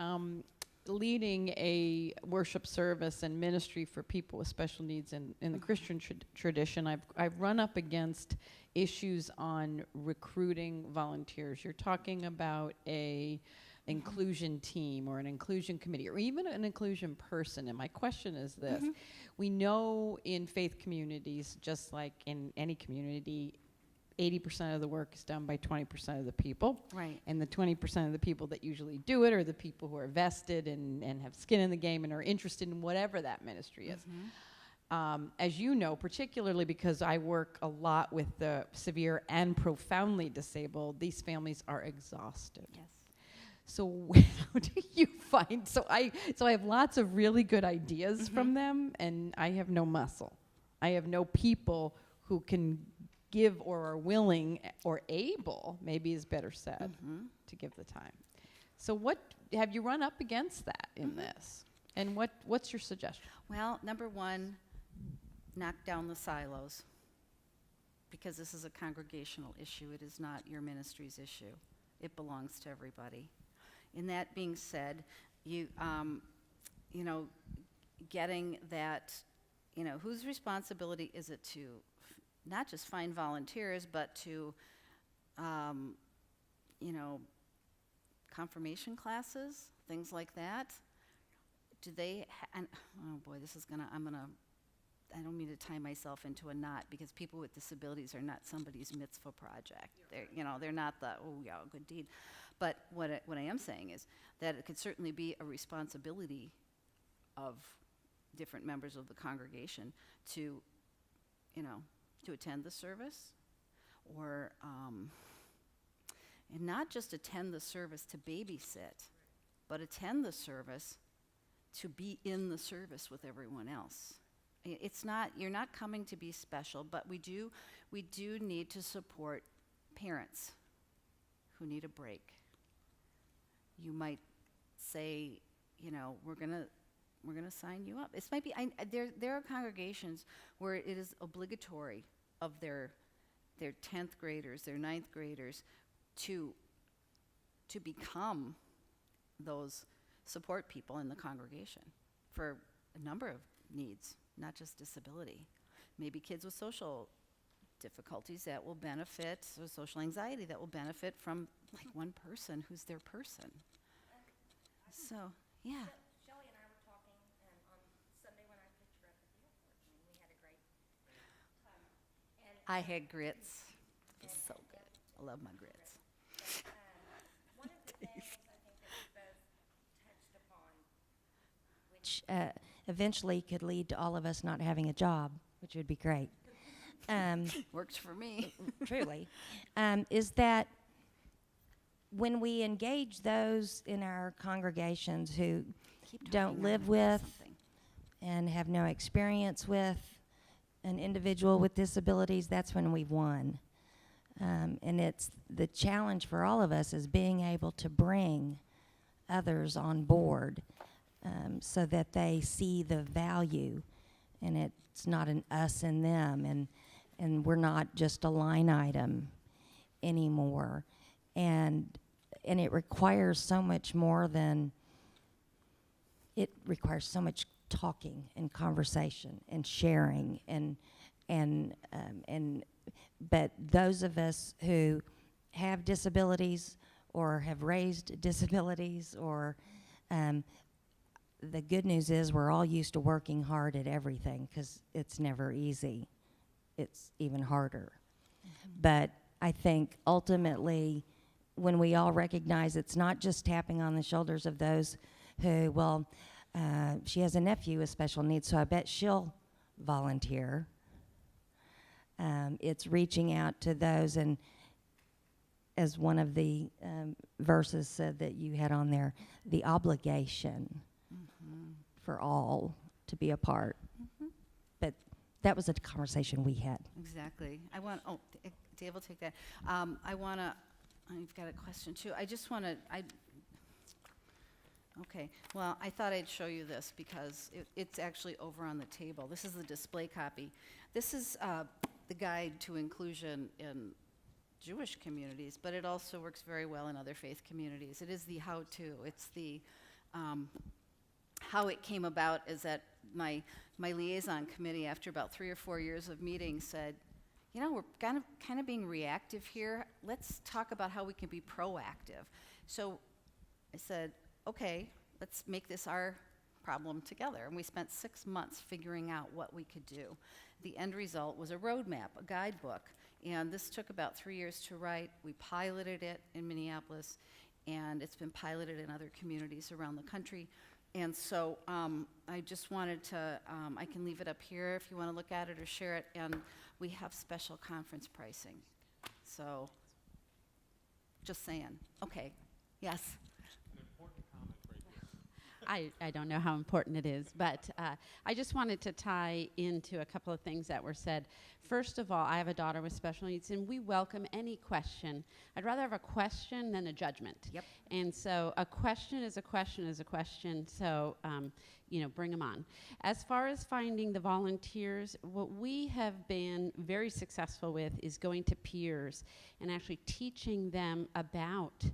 Speaker 17: leading a worship service and ministry for people with special needs in the Christian tradition, I've run up against issues on recruiting volunteers. You're talking about a inclusion team or an inclusion committee or even an inclusion person. And my question is this. We know in faith communities, just like in any community, 80% of the work is done by 20% of the people.
Speaker 2: Right.
Speaker 17: And the 20% of the people that usually do it are the people who are vested and have skin in the game and are interested in whatever that ministry is. As you know, particularly because I work a lot with the severe and profoundly disabled, these families are exhausted.
Speaker 2: Yes.
Speaker 17: So how do you find, so I have lots of really good ideas from them, and I have no muscle. I have no people who can give or are willing or able, maybe is better said, to give the time. So what, have you run up against that in this? And what's your suggestion?
Speaker 2: Well, number one, knock down the silos, because this is a congregational issue. It is not your ministry's issue. It belongs to everybody. In that being said, getting that, whose responsibility is it to not just find volunteers, but to, confirmation classes, things like that? Do they, oh boy, I don't mean to tie myself into a knot, because people with disabilities are not somebody's mitzvah project. They're not the, good deed. But what I am saying is that it could certainly be a responsibility of different members of the congregation to attend the service, or and not just attend the service to babysit, but attend the service to be in the service with everyone else. It's not, you're not coming to be special, but we do need to support parents who need a break. You might say, you know, we're gonna sign you up. This might be, there are congregations where it is obligatory of their 10th graders, their 9th graders, to become those support people in the congregation for a number of needs, not just disability. Maybe kids with social difficulties that will benefit, or social anxiety that will benefit from like one person who's their person. So, yeah.
Speaker 1: Shelley and I were talking on Sunday when I picked her up at the airport, and we had a great time.
Speaker 2: I had grits. It was so good. I love my grits.
Speaker 1: One of the things I think that we both touched upon, which eventually could lead to all of us not having a job, which would be great.
Speaker 2: Works for me.
Speaker 1: Truly, is that when we engage those in our congregations who don't live with and have no experience with an individual with disabilities, that's when we've won. And it's the challenge for all of us is being able to bring others on board so that they see the value, and it's not an us and them, and we're not just a line item anymore. And it requires so much more than, it requires so much talking and conversation and sharing but those of us who have disabilities or have raised disabilities, or the good news is we're all used to working hard at everything, because it's never easy. It's even harder. But I think ultimately, when we all recognize it's not just tapping on the shoulders of those who, well, she has a nephew with special needs, so I bet she'll volunteer. It's reaching out to those, and as one of the verses said that you had on there, the obligation for all to be a part. But that was a conversation we had.
Speaker 2: Exactly. Dave will take that. You've got a question too. I just want to, okay, well, I thought I'd show you this because it's actually over on the table. This is the display copy. This is the guide to inclusion in Jewish communities, but it also works very well in other faith communities. It is the how-to. It's the, how it came about is that my liaison committee, after about 3 or 4 years of meetings, said, you know, we're kind of being reactive here. Let's talk about how we can be proactive. So I said, okay, let's make this our problem together. And we spent 6 months figuring out what we could do. The end result was a roadmap, a guidebook. And this took about 3 years to write. We piloted it in Minneapolis, and it's been piloted in other communities around the country. And so I just wanted to, I can leave it up here if you want to look at it or share it. And we have special conference pricing. So just saying. Okay. Yes.
Speaker 18: I don't know how important it is, but I just wanted to tie into a couple of things that were said. First of all, I have a daughter with special needs, and we welcome any question. I'd rather have a question than a judgment.
Speaker 2: Yep.
Speaker 18: And so a question is a question is a question, so bring them on. As far as finding the volunteers, what we have been very successful with is going to peers and actually teaching them about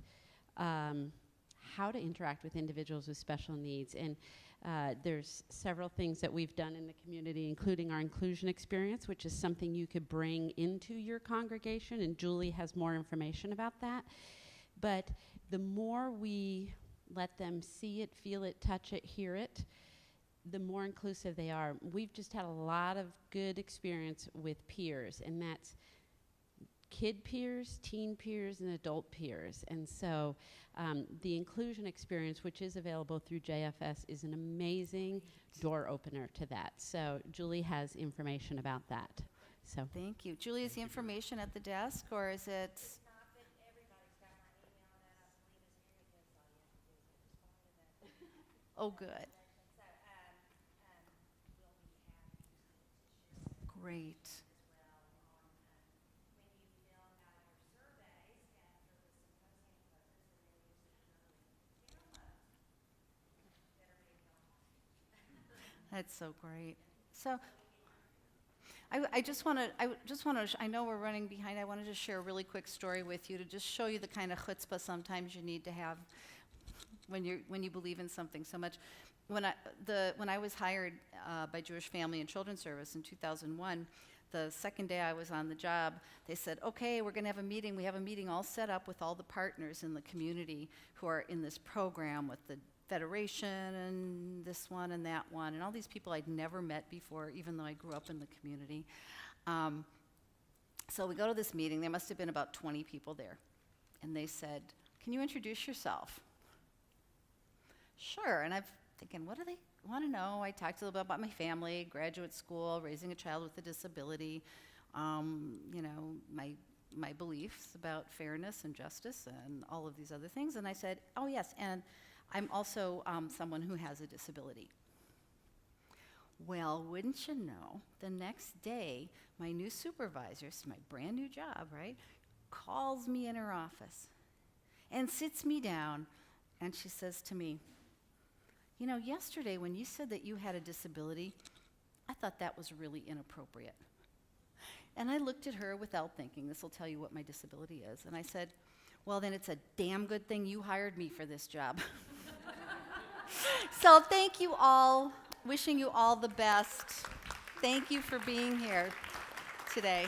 Speaker 18: how to interact with individuals with special needs. And there's several things that we've done in the community, including our inclusion experience, which is something you could bring into your congregation, and Julie has more information about that. But the more we let them see it, feel it, touch it, hear it, the more inclusive they are. We've just had a lot of good experience with peers, and that's kid peers, teen peers, and adult peers. And so the inclusion experience, which is available through JFS, is an amazing door opener to that. So Julie has information about that. So
Speaker 2: thank you. Julie, is the information at the desk, or is it? Oh, good. Great. That's so great. So I just want to, I know we're running behind. I want to just share a really quick story with you to just show you the kind of chutzpah sometimes you need to have when you believe in something so much. When I was hired by Jewish Family and Children's Service in 2001, the second day I was on the job, they said, okay, we're going to have a meeting. We have a meeting all set up with all the partners in the community who are in this program with the Federation and this one and that one, and all these people I'd never met before, even though I grew up in the community. So we go to this meeting. There must have been about 20 people there. And they said, can you introduce yourself? Sure. And I'm thinking, what do they want to know? I talked a little bit about my family, graduate school, raising a child with a disability, you know, my beliefs about fairness and justice and all of these other things. And I said, oh, yes, and I'm also someone who has a disability. Well, wouldn't you know, the next day, my new supervisor, it's my brand new job, right, calls me in her office and sits me down, and she says to me, you know, yesterday when you said that you had a disability, I thought that was really inappropriate. And I looked at her without thinking, this will tell you what my disability is, and I said, well, then it's a damn good thing you hired me for this job. So thank you all. Wishing you all the best. Thank you for being here today.